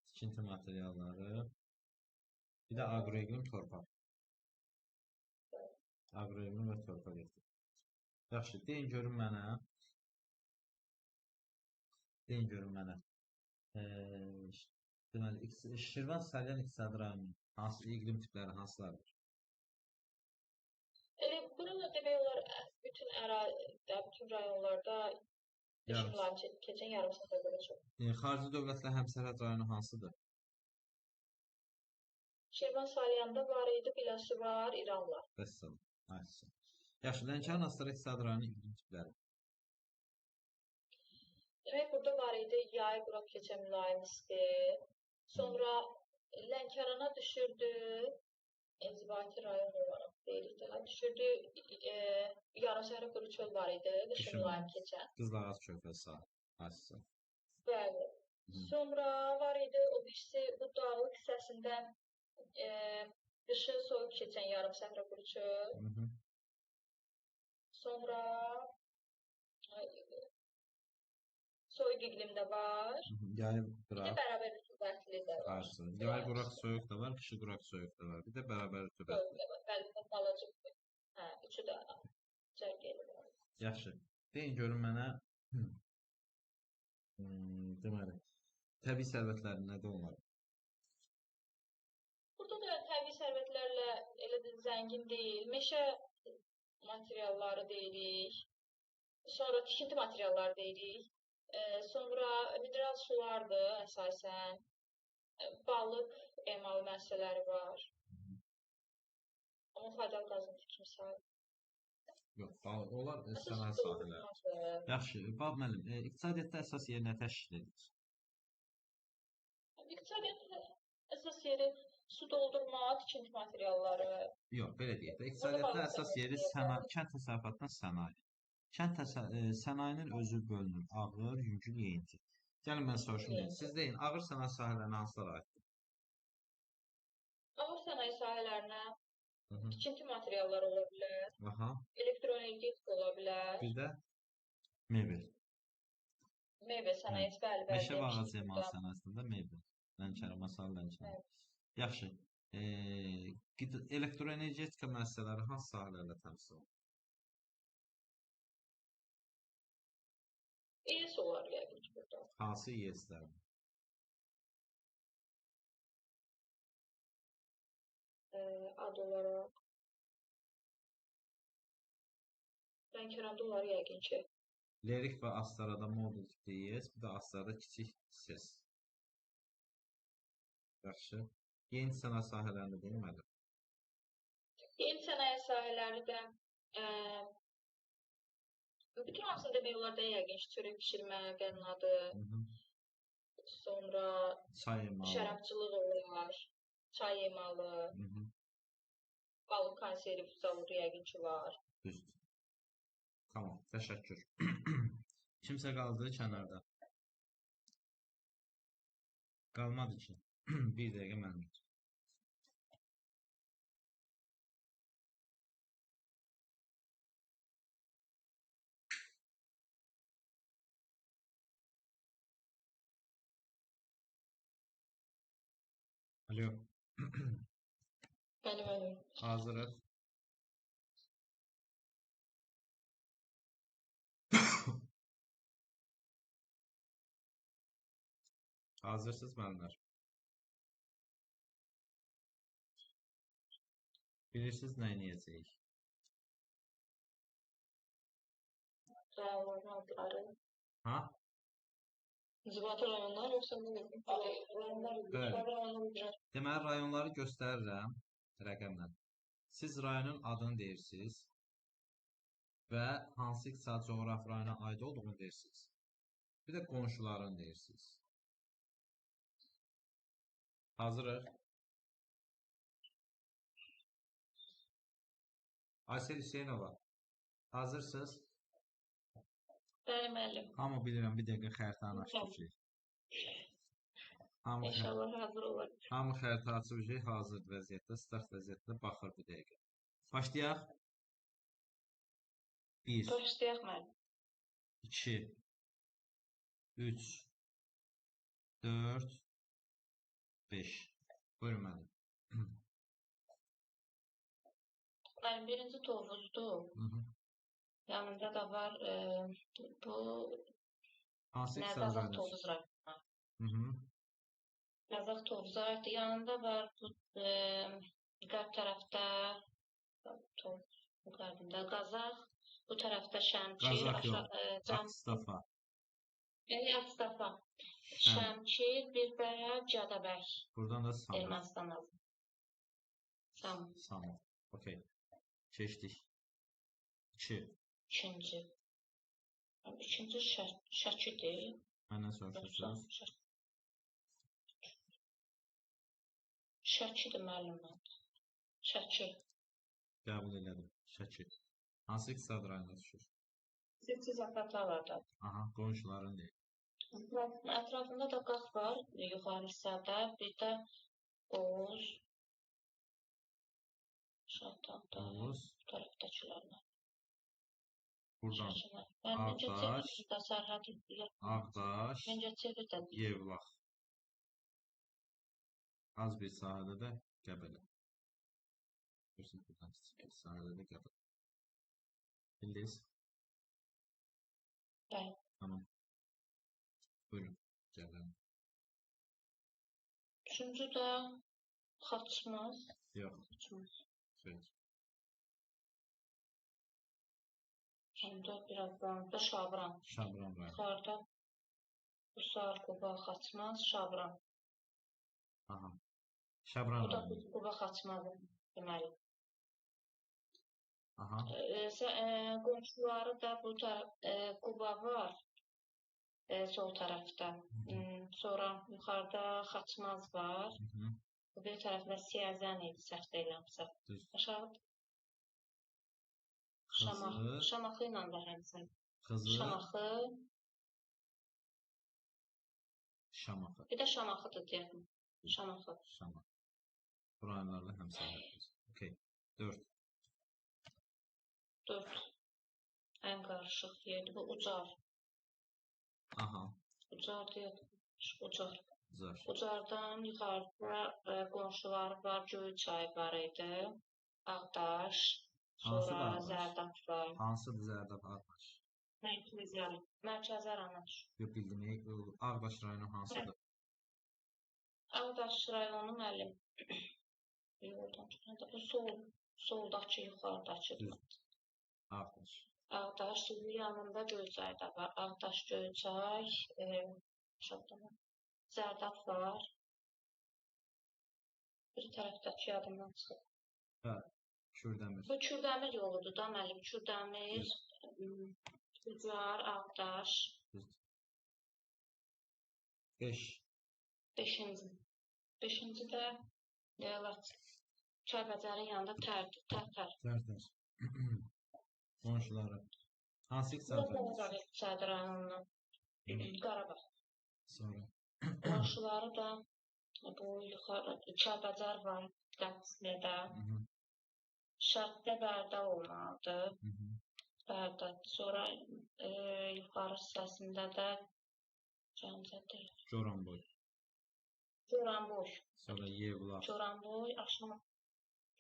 tikinti materialları, bir də aqroiqlim torpaq. Aqroiqlim və torpaq etdik. Yaxşı, deyin görün mənə. Deyin görün mənə. Deməli, Şirvan Salyan iqtisadi rayonunun hansı iqlim tipləri hansılardır? Burada demək olar bütün ərazidə, bütün rayonlarda düşümlərin keçən yarım saata görə çox. Xarici dövlətlə həmsərhəd rayonu hansıdır? Şirvan Salyanda var idi, Biləsu var, İranla. Vəssalam. Ayşə. Yaxşı, Lənkəran Astara iqtisadi rayonunun iqlim tipləri. Demək, burada var idi yay quraq keçən mülayim isti. Sonra Lənkərana düşürdü, İnzibati rayon olaraq deyirik də, düşürdü yarım səhərə quru çöl var idi, qışın mülayim keçən. Qızılağac körfəzi sahil. Ayşə. Bəli. Sonra var idi o birisi bu dağlıq hissəsində qışı soyuq keçən yarım səhərə quru çöl. Sonra soyuq iqlimdə var. Yay Bir də quraq. bərabər rütubətli də var. Ayşə. Yay quraq soyuq da var, qışı quraq soyuq da var. Bir də bərabər rütubətli. Bəli, balaca. Hə, üçü də cərg edir. Yaxşı. Deyin görün mənə. Deməli, təbii sərvətlərin nədir onlar? Burada da təbii sərvətlərlə elə də zəngin deyil. Meşə materialları deyirik. Sonra tikinti materialları deyirik. Sonra mineral sulardır əsasən. Balıq emalı müəssisələri var. Amma faydalı qazıntı kimsə. Yox, onlar sənaye sahələri. Yaxşı, Bab müəllim, iqtisadiyyatda əsas yeri nə təşkil edir? İqtisadiyyatda əsas yeri su doldurma, tikinti materialları. Yox, belə deyək də, iqtisadiyyatda əsas yeri kənd təsərrüfatından sənaye. Kənd sənayenin özü bölünür, ağır, yüngül, yeyinti. Gəlin mən soruşum deyin. Siz deyin, ağır sənaye sahələrinə hansılara aiddir? Ağır sənaye sahələrinə tikinti materialları ola bilər. Elektroenergetik ola bilər. Bir də mebel. Mebel sənayesi, bəli. Meşə və ağac emalı sənayesində mebel. Lənkəran, masal Lənkəran. Yaxşı. Elektroenergetika müəssisələri hansı sahələrlə təmsil olunur? ES olar yəqin ki burada. Hansı ES-lər? Ad olaraq. Lənkəranda olar yəqin ki. Lerik və Astarada modul tipli ES, bir də Astarada kiçik SES. Yaxşı. Yeni sənaye sahələrində deyilməli. Yeni sənaye sahələri də bütün hamısını demək olar da yəqin ki, çörək pişirmə, qənnadı, sonra şərabçılıq olar, çay emalı, balıq konserv zavodu yəqin ki var. Düzdür. Tamam, təşəkkür. Kimsə qaldı kənarda? Qalmadı ki. Bir dəqiqə mənim. Alo. Mənim. Hazırıq. Hazırsınız müəllimlər. Bilirsiniz nə edəcəyik? Rayonların adları. Ha? İnzibati rayonlar yoxsa nə dedim? Rayonlar Bəli. rayonlar üzrə. Deməli, rayonları göstərirəm rəqəmlə. Siz rayonun adını deyirsiniz və hansı iqtisadi coğrafi rayona aid olduğunu deyirsiniz. Bir də qonşularını deyirsiniz. Hazırıq. Aysel Hüseynova, hazırsınız? Bəli, müəllim. Amma bilirəm, bir dəqiqə xəritəni açacaq. İnşallah hazır olar. Hamı xəritə açacaq, hazır vəziyyətdə, start vəziyyətdə baxır bir dəqiqə. Başlayaq. 1, Başlayaq müəllim. 2, 3, 4, 5. Buyurun mənim. Müəllim, birinci Tovuzdur. Yanında da var bu Hansı iqtisadi Nəzaq rayonu? Tovuz rayonu. Nəzaq Tovuza aiddir. Yanında var bu qərb tərəfdə Tovuz, bu qərbində Qazax, bu tərəfdə Şəmkir, Qazaq yox, Akstafa. Akstafa, Şəmkir, bir də Cədəbəy, Buradan da Samur. Ermənistan azı. Samur. Samur. Okey. Keçdik. 2. İkinci. İkinci Şəkidir. Məndən soruşursunuz. Şəkidir müəllim mənim. Şəki. Qəbul elədim. Şəki. Hansı iqtisadi rayona düşür? Siz Zaqatalalarda. Aha, qonşuların deyil. Ətrafında da Qax var, yuxarı hissədə. Bir də Oğuz, Şahtanda, Oğuz. bu tərəfdəkilər var. Buradan Ağdaş, Ağdaş, Yevlax. Az bir sahədə də Qəbələ. Görürsünüz, buradan kiçik sahədə də Qəbələ. Bildiniz? Bəli. Tamam. Buyurun, gəlin. Üçüncü də Xaçmaz. Yox. Xaçmaz. Söz. Onda biraz da Şabran. Şabran rayonu. Yuxarıda Qusar, Quba, Xaçmaz, Şabran. Aha. Şabran Bu da rayonu. Quba, Xaçmaz deməli. Aha. Qonşuları da bu tərəf Quba var. Sol tərəfdə. Sonra yuxarıda Xaçmaz var. Bu bir tərəfdə Siyəzən idi, səhv deyirəmsə. Aşağı Şamaxı ilə də həmçinin. Şamaxı. Şamaxı. Bir də Şamaxıdır deyək. Şamaxı. Şamaxı. Bu rayonlarla həmsəhərdir. Okey. 4. 4. Ən qarışıq yerdir. Bu Ucar. Aha. Ucar deyək. Ucar. Ucar. Ucardan yuxarıda qonşuları var. Göyçay var idi. Ağdaş. Sonra Zərdab var. Hansıdır Zərdab Ağdaş? Mərkəzi rayona düşür. Yox, bildim. Ağdaş rayonu hansıdır? Ağdaş rayonu müəllim. Bu soldakı, yuxarıdakıdır. Ağdaş. Ağdaş yanında Göyçay da var. Ağdaş, Göyçay, Zərdab var. Bir tərəfdəki yadımdan çıxıb. Hə, Kürdəmir. Bu Kürdəmir yoludur da müəllim. Kürdəmir, Ucar, Ağdaş. 5. 5-ci. 5-ci də Kəlbəcərin yanında Tərtər. Tərtər. Qonşuları. Hansı iqtisadi rayonu? Qarabağ iqtisadi rayonundan. Qarabağ. Sonra. Qonşuları da bu yuxarı Kəlbəcər var Qəbslidə. Şərqdə Bərdə olmalıdır. Bərdə. Sonra yuxarı hissəsində də Goranboy. Goranboy. Sonra Yevlax. Goranboy, aşağı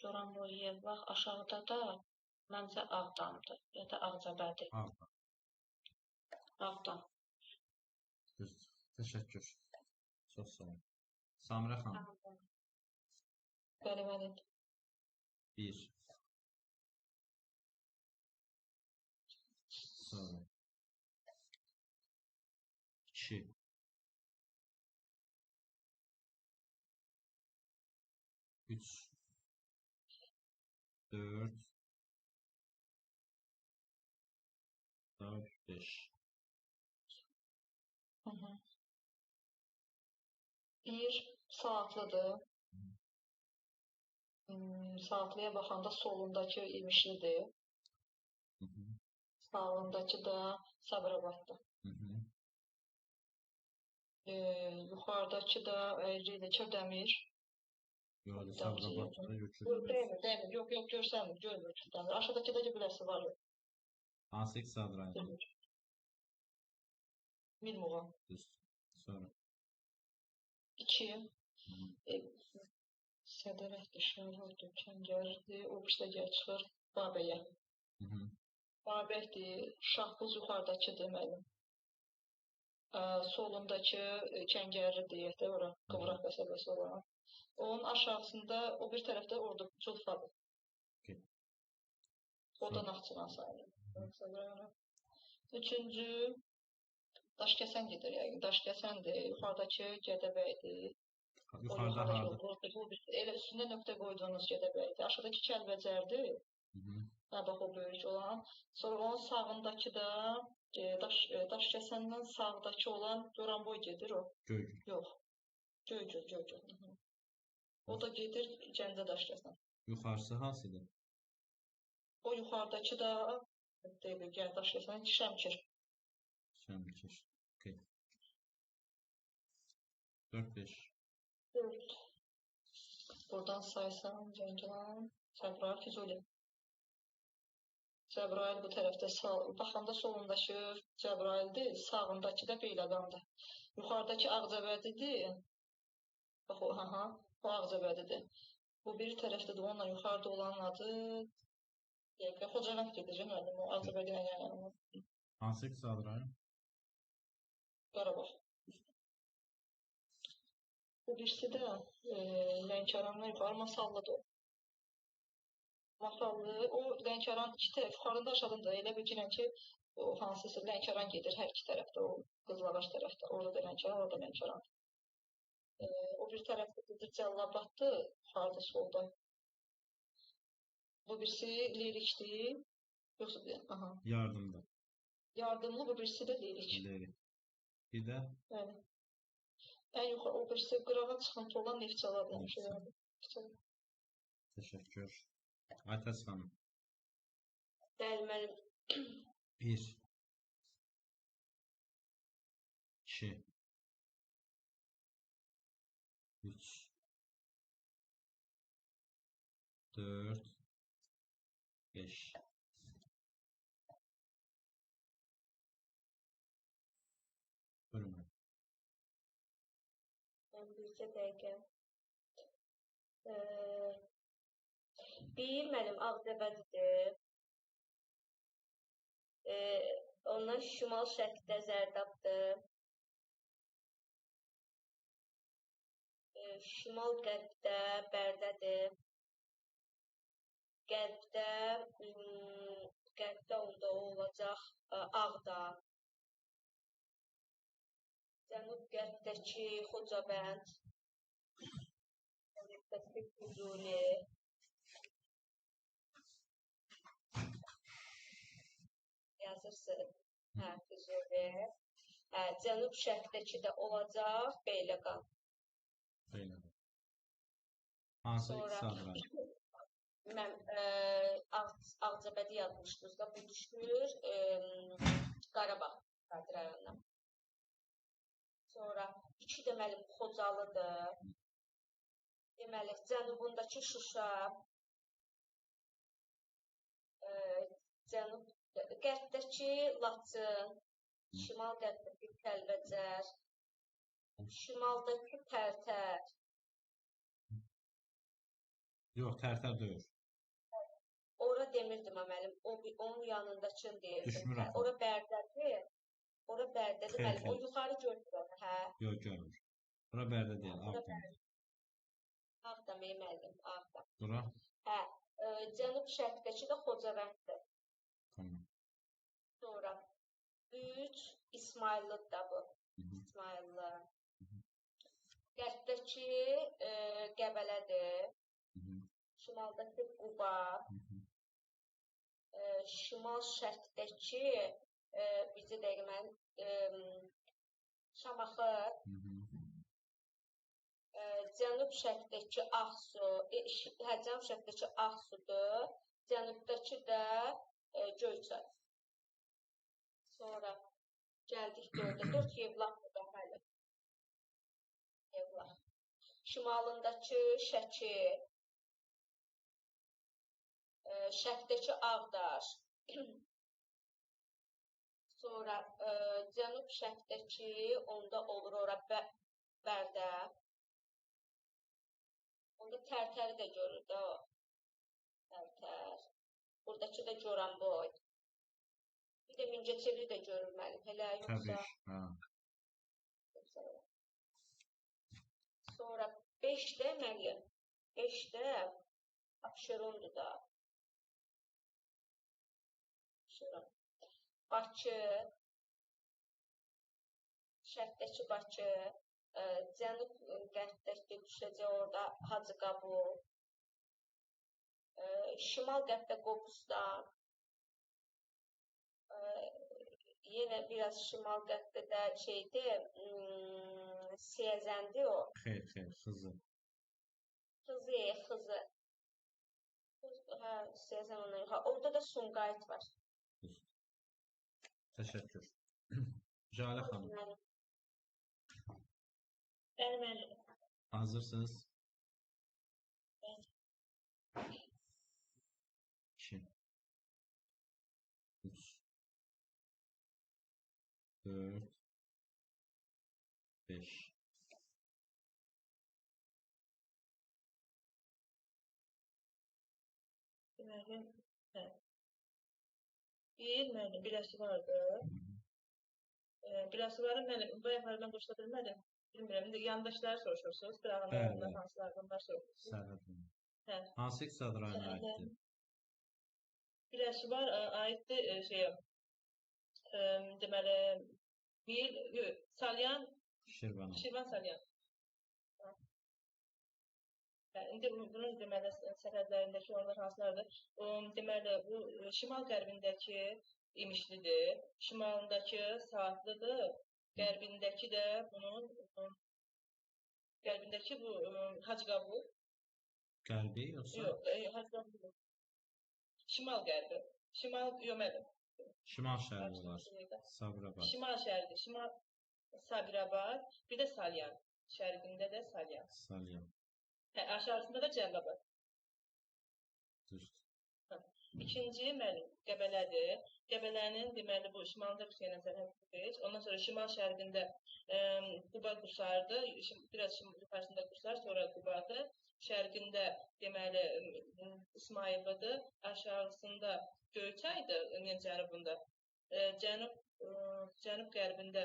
Goranboy, Yevlax, aşağıda da məncə Ağdamdır ya da Ağcabədi. Ağdam. Ağdam. Təşəkkür. Çox sağ olun. Samirə xanım. Bəli. 1. Sonra. 2. 3, 4, 5. Hı -hı. Bir saatlıdır. Saatliyə baxanda solundakı imişlidir. Sağındakı da Sabirabaddır. Yuxarıdakı da Rileçə Dəmir. Yox, Sabirabadda götür. Demir. Yox, görsənmir, görmür Dəmir. Aşağıdakı da biləsi var. Hansı iqtisad rayonu? Mirmuğa. Düzdür. Sonra. 2. Sədərəkdir, Şərhurdur, Kəngərdir. O birisi də çıxır Babəyə. Babəkdir, Şahbuz yuxarıdakıdır mənim. Solundakı Kəngərli deyək də ora, Qıvraq qəsəbəsi olan. Onun aşağısında, o bir tərəfdə orada Culfadır. O da Naxçıvan sayılır. Üçüncü, Daşkəsən gedir yəqin. Daşkəsəndir, yuxarıdakı Gədəbəydir. Yuxarıda harada? Elə üstündə nöqtə qoyduğunuz Gədəbəydir. Aşağıdakı Kəlbəcərdir. Bax o böyük olan. Sonra onun sağındakı da Daşkəsəndən sağdakı olan Goranboy gedir o. Göygöl. Yox. Göygöl. O da gedir Gəncə Daşkəsən. Yuxarısı hansıdır? O yuxarıdakı da Gəncə Daşkəsən Şəmkir. Şəmkir. Okay. 4, 5. 4. Buradan saysam Zəngilan, Cəbrayıl, Füzuli. Cəbrayıl bu tərəfdə baxanda solundakı Cəbrayıldır, sağındakı da Beyləqandır. Yuxarıdakı Ağcabədidir. Bax o, o Ağcabədidir. Bu bir tərəfdə də onunla yuxarıda olan adı Xocavənd gedir, müəllim, o Ağcabədi ilə yanılmaz. Hansı iqtisad rayon? Qarabağ. Bu birisi də Lənkərandan yuxarı Masallıdır. Masallı, o Lənkəran iki tərəf, yuxarında aşağıda elə bilirəm ki, o hansısa Lənkəran gedir hər iki tərəfdə, o Qızılağac tərəfdə, orada da Lənkəran, orada Lənkəran. O bir tərəfdə gedir Cəllabaddır, yuxarıda solda. Bu birisi lirikdir, yoxsa Yardımda. Yardımlı, bu birisi də lirik. Lirik. Bir də? Bəli. Ən yuxarı, o birisi qırağa çıxıntı olan Neftçala demişəm. Təşəkkür. Aytəs xanım. Bəli, mənim. 1, 2, 3, 4, 5. Bölümün. Bircə dəqiqə. Bir mənim Ağcabədidir. Ondan şimal-şərqdə Zərdabdır. Şimal-qərbdə Bərdədir. Qərbdə onda olacaq Ağda. Cənub-qərbdəki Xocavənd. Cənub-qərbdəki Füzuli. Yazırsın. Füzuli. Cənub-şərqdəki də olacaq Beyləqan. Beyləqan. Hansı iqtisad rayonu? Mən Ağcabədi yazmışdınız da, bu düşür Qarabağ rayonuna. Sonra 2 deməli Xocalıdır. Deməli, cənubundakı Şuşa, qərbdəki Laçın, şimal-qərbdəki Kəlbəcər, şimaldakı Tərtər. Yox, Tərtər deyil. Ora demirdim mənim, onun yanındakını deyirdim. Düşmür axı. Ora Bərdədir. Ora Bərdədir, mənim. O yuxarı görmür onu, hə? Yox, görmür. Ora Bərdə deyil, Ağdam. Ağdam, müəllim, Ağdam. Bura? Hə, cənub-şərqdəki də Xocavənddir. Tamam. Sonra 3 İsmayıllıdır da bu. İsmayıllı. Qərbdəki Qəbələdir. şimaldakı Quba, şimal-şərqdəki bircə dəqiqə mən Şamaxı, cənub-şərqdəki Ağsu, cənub-şərqdəki Ağsudur, cənubdakı da Göyçay. Sonra gəldik 4-ə. 4 Yevlaxdır da hələ. Yevlax. Şimalındakı Şəki, şərqdəki Ağdaş. Sonra cənub-şərqdəki onda olur ora Bərdə. Onda Tərtəri də görür də o. Tərtər. Buradakı da Goranboy. Bir də Mingəçeviri də görür mənim. Hələ yoxsa. Sonra 5-də mənim. 5-də Abşerondur da. Abşeron. Bakı. Şərqdəki Bakı. Cənub-qərbdəki düşəcək orada Hacıqabul. Şimal-qərbdə Qobustan. Yenə biraz şimal-qərbdə də şeydir, Siyəzəndi o. Xeyr, Xızı. Xızı. Hə, Siyəzən ondan yox. Orada da Sumqayıt var. Təşəkkür. Jalə xanım. Bəli. Hazırsınız? 2 3 4 5 Deməli, hə. Birəsi vardı. Birəsi var, mən bu yaxlardan qoşula bilmədim. Bilmirəm, indi yandaşları soruşursunuz, qırağından hansılardan var soruşursunuz. Sərhədin. Hə. Hansı iqtisad rayona aiddir? Birəsi var, aiddir deməli, Salyan, Şirvan Salyan. İndi bunun deməli sərhədlərindəki onlar hansılardır? Deməli bu şimal-qərbindəki İmişlidir, şimalındakı Saatlıdır, qərbindəki də bunun qərbindəki bu Hacıqabul. Qərbi yoxsa? Yox, Hacıqabul. Şimal-qərbi. Şimal-şərqi var. Sabirabad. Şimal-şərqi, Sabirabad, bir də Salyan. Şərqində də Salyan. Hə, aşağısında da Cəlilabad. Düzdür. İkinci mənim Qəbələdir. Qəbələnin deməli bu şimalında Rusiya ilə sərhəddir. Ondan sonra şimal-şərqində Quba Qusardır. Biraz yuxarısında Qusar, sonra Qubadır. Şərqində deməli İsmayıllıdır. Aşağısında Göyçaydır, yəni cənubunda. Cənub-qərbində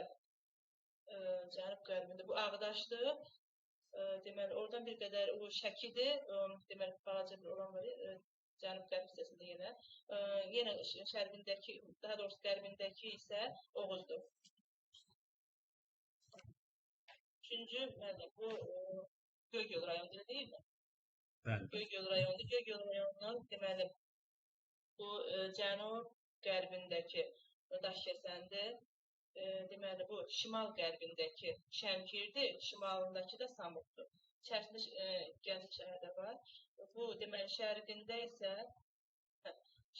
bu Ağdaşdır. Deməli, oradan bir qədər o Şəkidir. Deməli, balaca bir olan var. Cənub-qərb hissəsində yenə. Yenə şərqindəki, daha doğrusu qərbindəki isə Oğuzdur. Üçüncü, bu Göygöl rayonu deyilmi? Bəli. Göygöl rayonu. Göygöl rayonunun deməli, bu cənub-qərbindəki Daşkəsəndir. Deməli, bu şimal-qərbindəki Şəmkirdir, şimalındakı da Samurdur. İçərisində Gəncə şəhəri də var. Bu, deməli,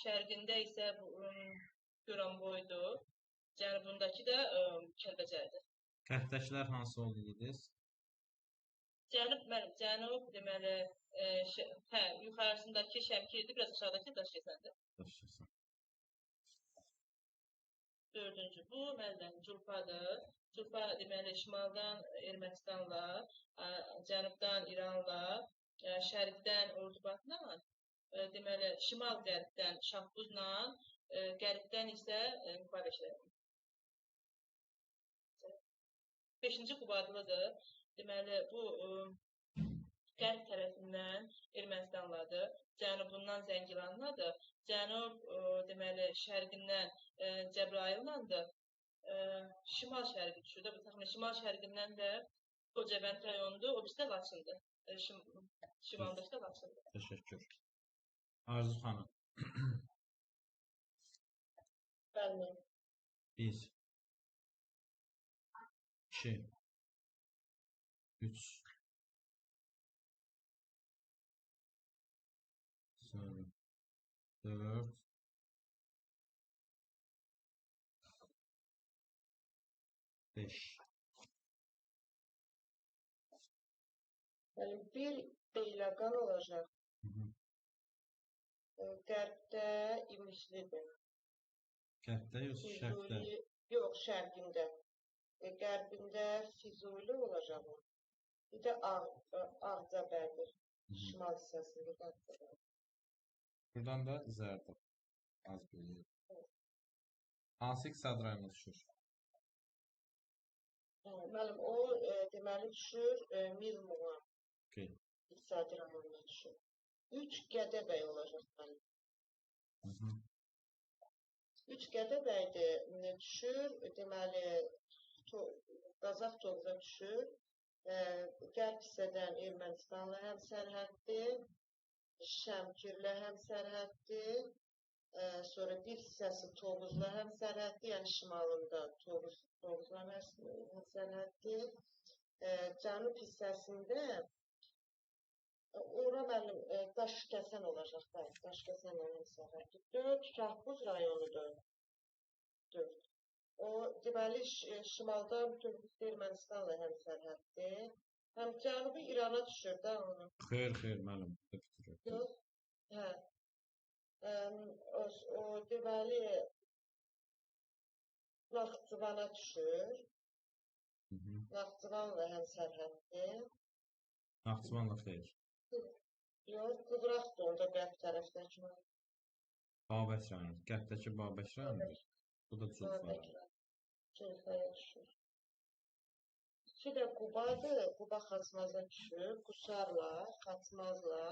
şərqində isə Goranboydur, cənubundakı da Kəlbəcərdir. Qərbdəkilər hansı oldu dediniz? Cənub, deməli, yuxarısındakı Şəmkirdir, biraz aşağıdakı Daşkəsəndir. Daşkəsən. Dördüncü, bu məndən Culfadır. Culfa, deməli, şimaldan Ermənistanla, cənubdan İranla, şərqdən Ordubadla, deməli, şimal-qərbdən Şahbuzla, qərbdən isə Muqaveşlə. Beşinci Qubadlıdır. Deməli, bu qərb tərəfindən Ermənistanladır, cənubundan Zəngilanladır, cənub, deməli, şərqindən Cəbrayıllandır, şimal-şərqi düşür. Bu təxminən şimal-şərqindən də Xocavənd rayonudur, o birisi də Laçındır. Şimaldakı da Laçın. Təşəkkür. Arzu xanım. Bəli. 1, 2, 3, 4, 5. Yəni bir beyləqan olacaq. Qərbdə İmişlidir. Kənddə yoxsa şərqdə? Füzuli, yox, şərqində. Qərbində Füzuli olacaq. Bir də Ağcabədi. Şimal hissəsində Ağcabədi. Buradan da Zərdə. Az bilir. Hansı iqtisad rayonuna düşür? Müəllim, o deməli düşür Milmuğa. Okay. İqtisadi rayonuna düşür. 3 Gədəbəy olacaq mənim. 3 Gədəbəydə düşür, deməli Qazax Tovza düşür. Qərb hissədən Ermənistanla həmsərhəddir. Şəmkirlə həmsərhəddir. Sonra bir hissəsi Tovuzla həmsərhəddir, yəni şimalında Tovuzla həmsərhəddir. Cənub hissəsində ora mənim Daşkəsən olacaq, Daşkəsənlə həmsərhəddir. 4 Şahbuz rayonudur. 4. O, deməli, şimaldan bütün Ermənistanla həmsərhəddir. Həm cənubi İrana düşür də onu. Xeyr, müəllim. Yox, hə. O, deməli, Naxçıvana düşür. Naxçıvanla həmsərhəddir. Naxçıvanla xeyr. Yox, Qıbraqdır onda qərb tərəfdəki. Babək rayonu. Qərbdəki Babək rayonudur. Bu da Culfa. Culfaya düşür. 2 də Qubadır. Quba Xaçmaza düşür. Qusarla, Xaçmazla.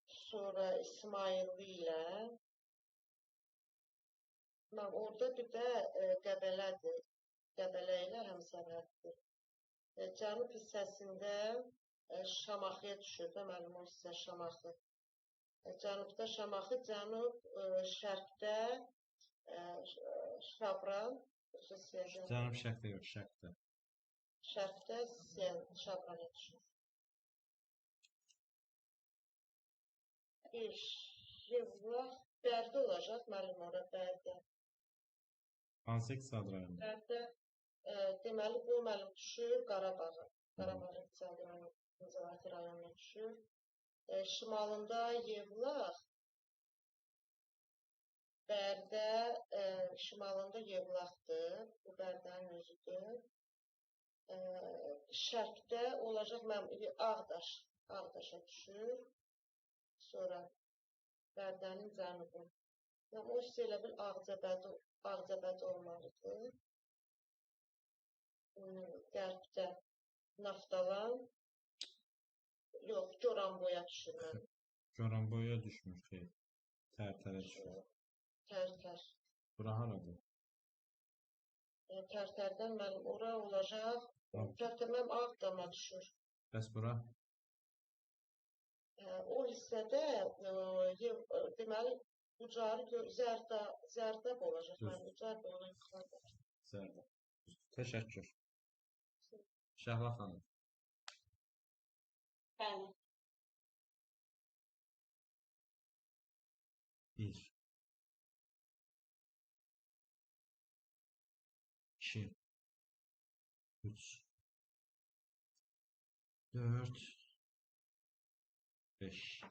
Sonra İsmayıllı ilə. Orada bir də Qəbələdir. Qəbələ ilə həmsərhəddir. Cənub hissəsində Şamaxıya düşür də, mənim o hissə Şamaxı. Cənubda Şamaxı, cənub şərqdə Şabran. Cənub şərqdə yox, şərqdə. Şərqdə Şabrana düşür. Yevlax Bərdə olacaq, mənim ora Bərdə. Hansı iqtisad rayonu? Bərdə, deməli, bu mənim düşür Qarabağa. Qarabağ iqtisadi rayonuna düşür. Şimalında Yevlax, Bərdə, şimalında Yevlaxdır. Bu Bərdənin özüdür. Şərqdə olacaq Ağdaş. Ağdaşa düşür. Sonra Bərdənin cənubu. O isə elə bil Ağcabədi olmalıdır. Qərbdə Naftalan. Yox, Goranboya düşür mənim. Goranboya düşmür, xeyr. Tərtərə düşür. Tərtər. Bura haradır? Tərtərdən mənim ora olacaq. Tərtər mənim Ağdama düşür. Bəs bura? O hissədə deməli Ucarı Zərdab olacaq. Mən Ucar da ona yuxarıda. Zərdab. Təşəkkür. Şəhla xanım. Bəli. 1, 2, 3, 4, 5.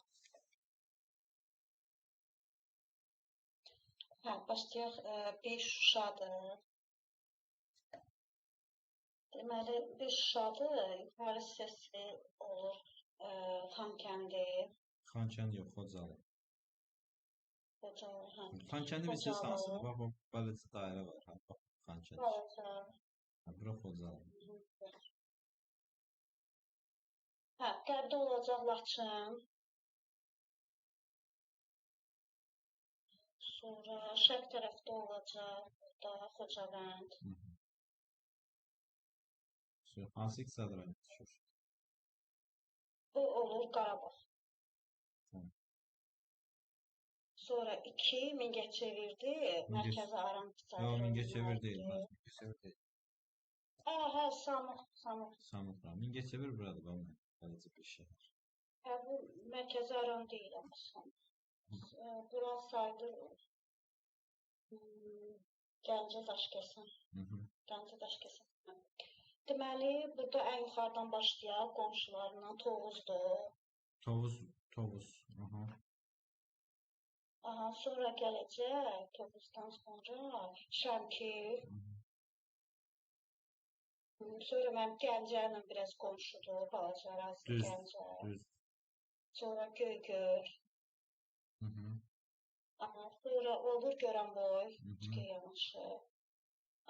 Başlayaq 5 Şuşadır. Deməli, 5 Şuşadır, yuxarı hissəsi olur Xankəndi. Xankəndi yox, Xocalı. Xocalı, hə. Xankəndi bilirsiniz, hansı bələdiyyə dairə var? Xankəndi. Bura Xocalı. Hə, qərbdə olacaq Laçın. Sonra şərq tərəfdə olacaq da Xocavənd. Hansı iqtisadi rayona düşür? Bu olur Qarabağ. Tamam. Sonra 2 Mingəçevirdi, Mərkəzi Aran iqtisadi Yox, rayonu Mingəçevir deyil. aiddir. Mingəçevir deyil. Hə, Samux. Samut rayon. Mingəçevir buradır bax mən. Bələcə bir şəhər. Hə, bu Mərkəzi Aran deyil amma Samux. Bura sayılır. Gəncə Daşkəsən. Gəncə Daşkəsən. Deməli, burada ən yuxarıdan başlayaq qonşularından Tovuzdur. Tovuz. Aha, sonra gələcək Tovuzdan sonra Şəmkir. Sonra mənim Gəncə ilə biraz qonşudur, balaca ərazi Gəncə. Düz. Sonra Göygöl. Aha, sonra olur Goranboy, Üçgə yanaşı.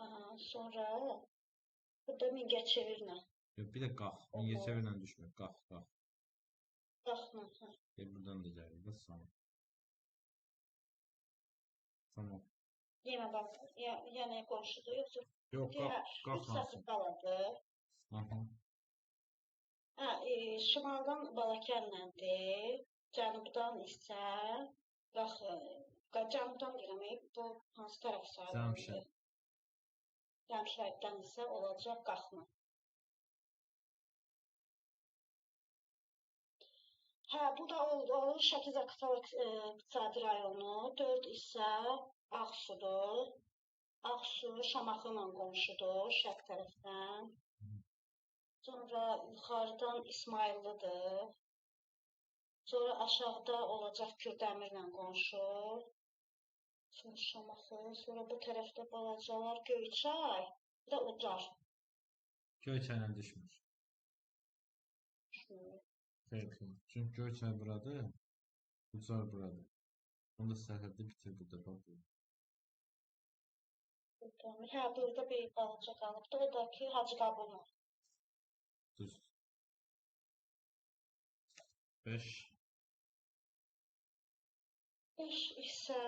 Aha, sonra burada Mingəçevirlə. Bir də Qax. Mingəçevirlə düşmür. Qax. Qaxla. Buradan da gəlir. Bəs Samut. Tamam. Yenə bax, yenə qonşudur, yoxsa? Yox, Qax hansı? Qaladı. Hə, şimaldan Balakənləndir, cənubdan isə cənubdan deyirəm, bu hansı tərəf sayılır? Cəmşəddən isə olacaq Qaxma. Hə, bu da olur Şəki-Zaqatala iqtisadi rayonu, 4 isə Ağsudur. Ağsu Şamaxı ilə qonşudur, şərq tərəfdən. Sonra yuxarıdan İsmayıllıdır. Sonra aşağıda olacaq Kürdəmirlə qonşu. Sonra Şamaxı, sonra bu tərəfdə balacalar Göyçay, bir də Ucar. Göyçayla düşmür. Çünki Göyçay buradır, Ucar buradır. Onda sərhəddə bitir burada qaldı. Hə, burada bir balaca qalıbdır, o da ki, Hacıqabul. Düz. 5 isə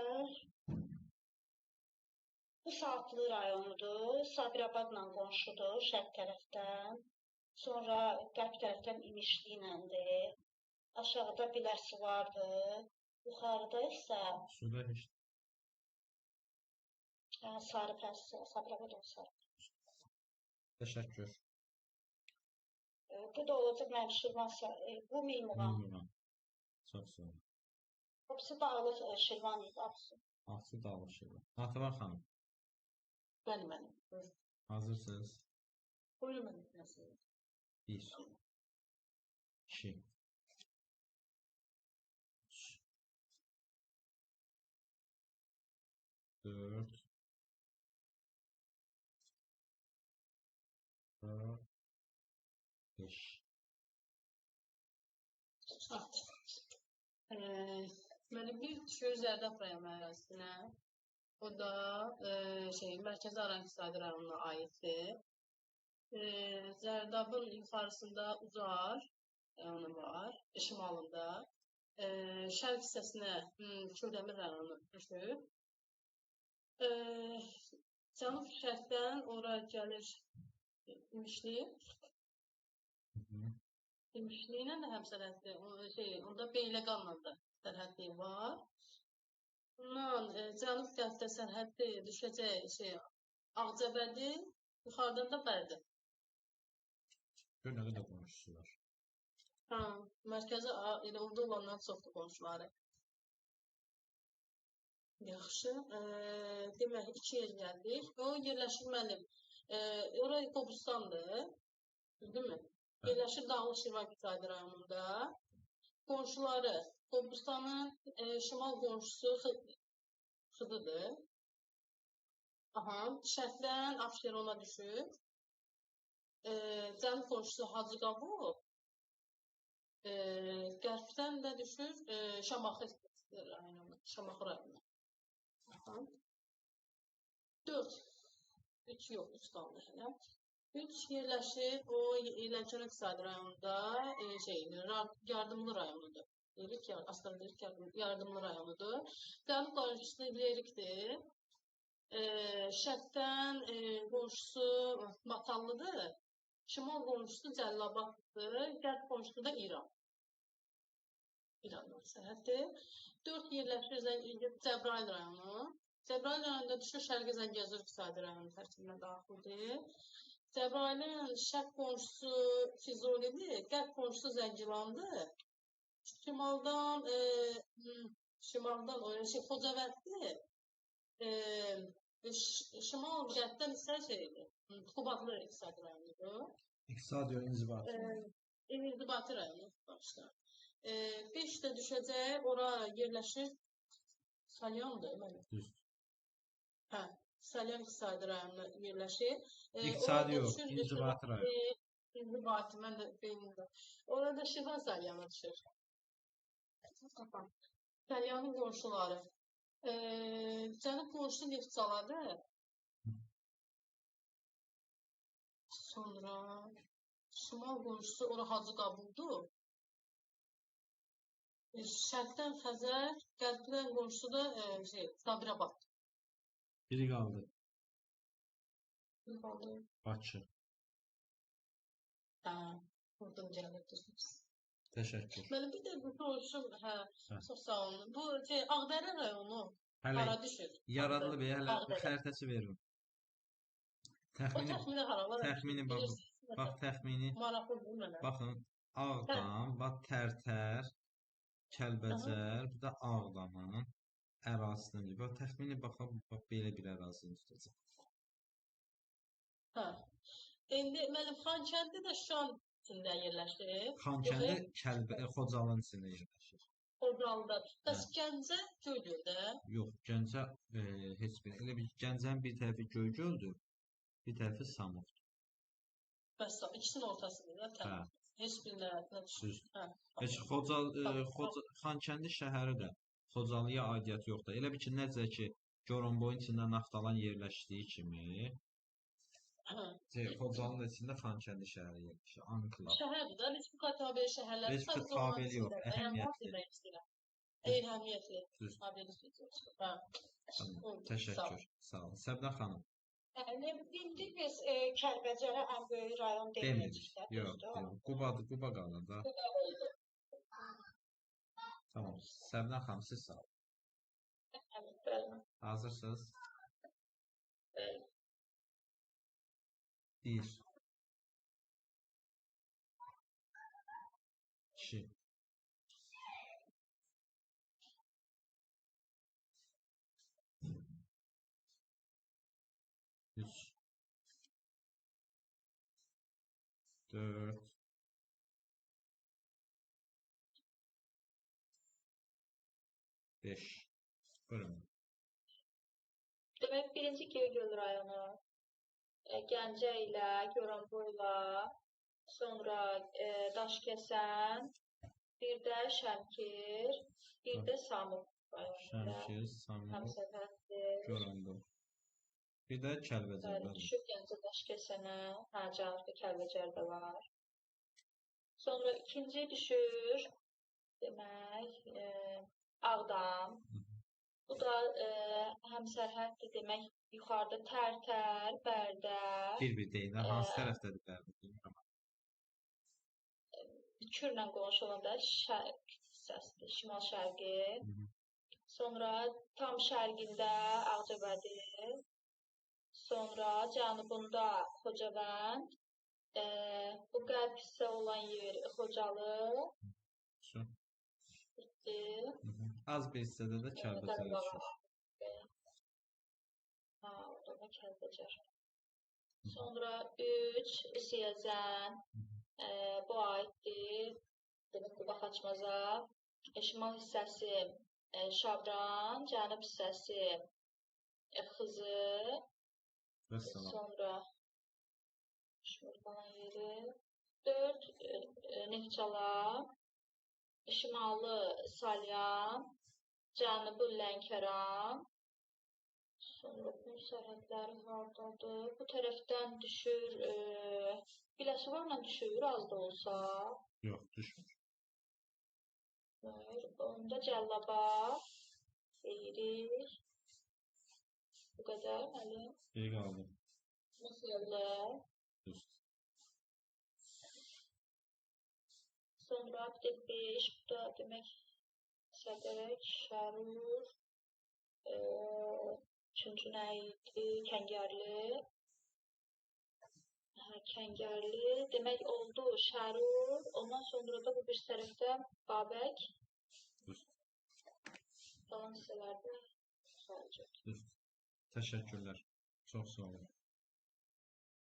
bu Saatlı rayonudur, Sabirabadla qonşudur, şərq tərəfdən. Sonra qərb tərəfdən İmişli iləndir. Aşağıda Biləsi vardır. Yuxarıda isə Sarıpəs, Sabirabad olsa. Təşəkkür. Bu da olacaq mənim Şirvan, bu Meymuğan. Çox sağ olun. Hepsi dağlıq Şirvan idi, Ağsu. Ağsu dağlıq Şirvan. Natıvan xanım. Mənim. Hazırsınız? Buyurun mənim. Nasıl? 1 2 3 4 5 Deməli, bir düşür Zərdab rayon ərazisinə. O da Mərkəzi Aran iqtisadi rayonuna aiddir. Zərdabın yuxarısında Ucar rayonu var, şimalında. Şərq hissəsinə Kürdəmir rayonu düşür. Cənub şərqdən ora gəlir İmişli. İmişli ilə də həmsərhəddir. Onda Beyləqanla da sərhəddi var. Bundan cənub qərbdə sərhəddi düşəcək Ağcabədi, yuxarıdan da Bərdə. Gör nə qədər qonşusu var. Hə, mərkəzi elə orada olanlar çoxdur qonşuları. Yaxşı. Demək, 2 yer gəldik. O yerləşməli. Orası Qobustandır. Değil mi? Yerləşir Dağlıq Şirvan iqtisadi rayonunda. Qonşuları Qobustanın şimal qonşusu Xıdıdır. Aha, şərqdən Abşerona düşür. Cənub qonşusu Hacıqabul. Qərbdən də düşür Şamaxı rayonuna. Şamaxı rayonuna. 4. 3 yox, 3 qaldı hələ. 3 yerləşir o Lənkəran iqtisadi rayonunda yardımlı rayonudur. Aslan deyirik yardımlı rayonudur. Cənub qonşusu Lerikdir. Şərqdən qonşusu Matallıdır. Şimal qonşusu Cəlilabaddır, qərb qonşusu da İran. İranla sərhəddir. 4 yerləşir Cəbrayıl rayonu. Cəbrayıl rayonunda düşür Şərqi Zəngəzur iqtisadi rayonu tərkibinə daxildir. Cəbrayılın şərq qonşusu Füzulidir, qərb qonşusu Zəngilandır. Şimaldan o Xocavənddir. Şimal qərbdən isə şeydir, Qubadlı iqtisadi rayonudur. İqtisadi inzibati. İnzibati rayonu başlar. 5 də düşəcək, ora yerləşir Salyandır, deməli. Düz. Hə, Salyan iqtisadi rayonuna yerləşir. İqtisadi yox, inzibati rayon. İnzibati, mən də beynimdə. Orada Şirvan Salyana düşür. Salyanın qonşuları. Cənub qonşusu Neftçaladır. Sonra şimal qonşusu ora Hacı Qabuldur. Şərqdən Xəzər, qərbdən qonşusu da Sabirabad. Biri qaldı. Biri qaldı. Bakı. Hə, buradan gəlirsiniz. Təşəkkür. Mənim bir də bu soruşum, çox sağ olun. Bu Ağdərə rayonu hara düşür? Yaradılıb, hələ xəritəsi verin. O təxmini haralar? Təxmini bax təxmini. Maraqlıdır mənə. Baxın, Ağdam, bax Tərtər, Kəlbəcər, bir də Ağdamın ərazisindən. Bax təxmini baxaq, bax belə bir ərazini tutacaq. Hə. İndi mənim Xankəndi də Şuşanın içində yerləşir. Xankəndi Xocalının içində yerləşir. Xocalıda. Bəs Gəncə Göygöldə? Yox, Gəncə heç bir. Elə bir Gəncənin bir tərəfi Göygöldür, bir tərəfi Samurdur. Bəs ikisinin ortasında da heç bir nəyə düşür. Heç Xankəndi şəhəri də Xocalıya aidiyyəti yoxdur. Elə bir ki, necə ki, Goronboyun içində Naftalan yerləşdiyi kimi, Xocalının içində Xankəndi şəhəri yerləşir. Anklav. Şəhərdir də, Respublika tabiə şəhərləri. Respublika tabiə yox, əhəmiyyətli. Əhəmiyyətli. Təşəkkür. Sağ olun. Səbnə xanım. İndi biz Kəlbəcərə ən böyük rayon demirik. Yox. Quba qalır da. Tamam. Səbnə xanım, siz sağ olun. Hazırsınız? 1 2 3 4 5 Buyurun. Demək, birinci Göygöl rayonu, Gəncə ilə, Goranboy ilə, sonra Daşkəsən, bir də Şəmkir, bir də Samur rayonu. Şəmkir, Samur, Goranboy. Bir də Kəlbəcər. Düşür Gəncə Daşkəsənə, cənubda Kəlbəcər də var. Sonra ikinci düşür, demək, Ağdam. Bu da həm sərhəddir, demək, yuxarıda Tərtər, Bərdə. Bir deyin, hansı tərəfdədir Bərdə? Kürlə qonşu olanda şərq hissəsidir, şimal-şərqi. Sonra tam şərqində Ağcabədi. Sonra cənubunda Xocavənd. Bu qərb hissə olan yer Xocalı. Az bir hissədə də Kəlbəcər düşür. Orada da Kəlbəcər. Sonra 3 Siyəzən. Bu aiddir. Demək, Quba Xaçmaza. Şimal hissəsi Şabran, cənub hissəsi Xızı. Sonra Şmur qalan yeri 4 Neftçala, şimalı Salyan, cənubu Lənkəran. Sonra bunun sərhədləri hardadır? Bu tərəfdən düşür, Biləsuvarla düşür, az da olsa. Yox, düşmür. Onda Cəllabad deyirik. Bu qədər, müəllim. Bir qaldı. Mısırlı. Düzdür. bir də 5, bu da demək Sədərək, Şərur, üçüncü nə idi? Kəngərli. Kəngərli. Demək oldu Şərur. Ondan sonra da bu bir tərəfdə Babək. Qalan hissələrdə Səlcək. Təşəkkürlər. Çox sağ olun.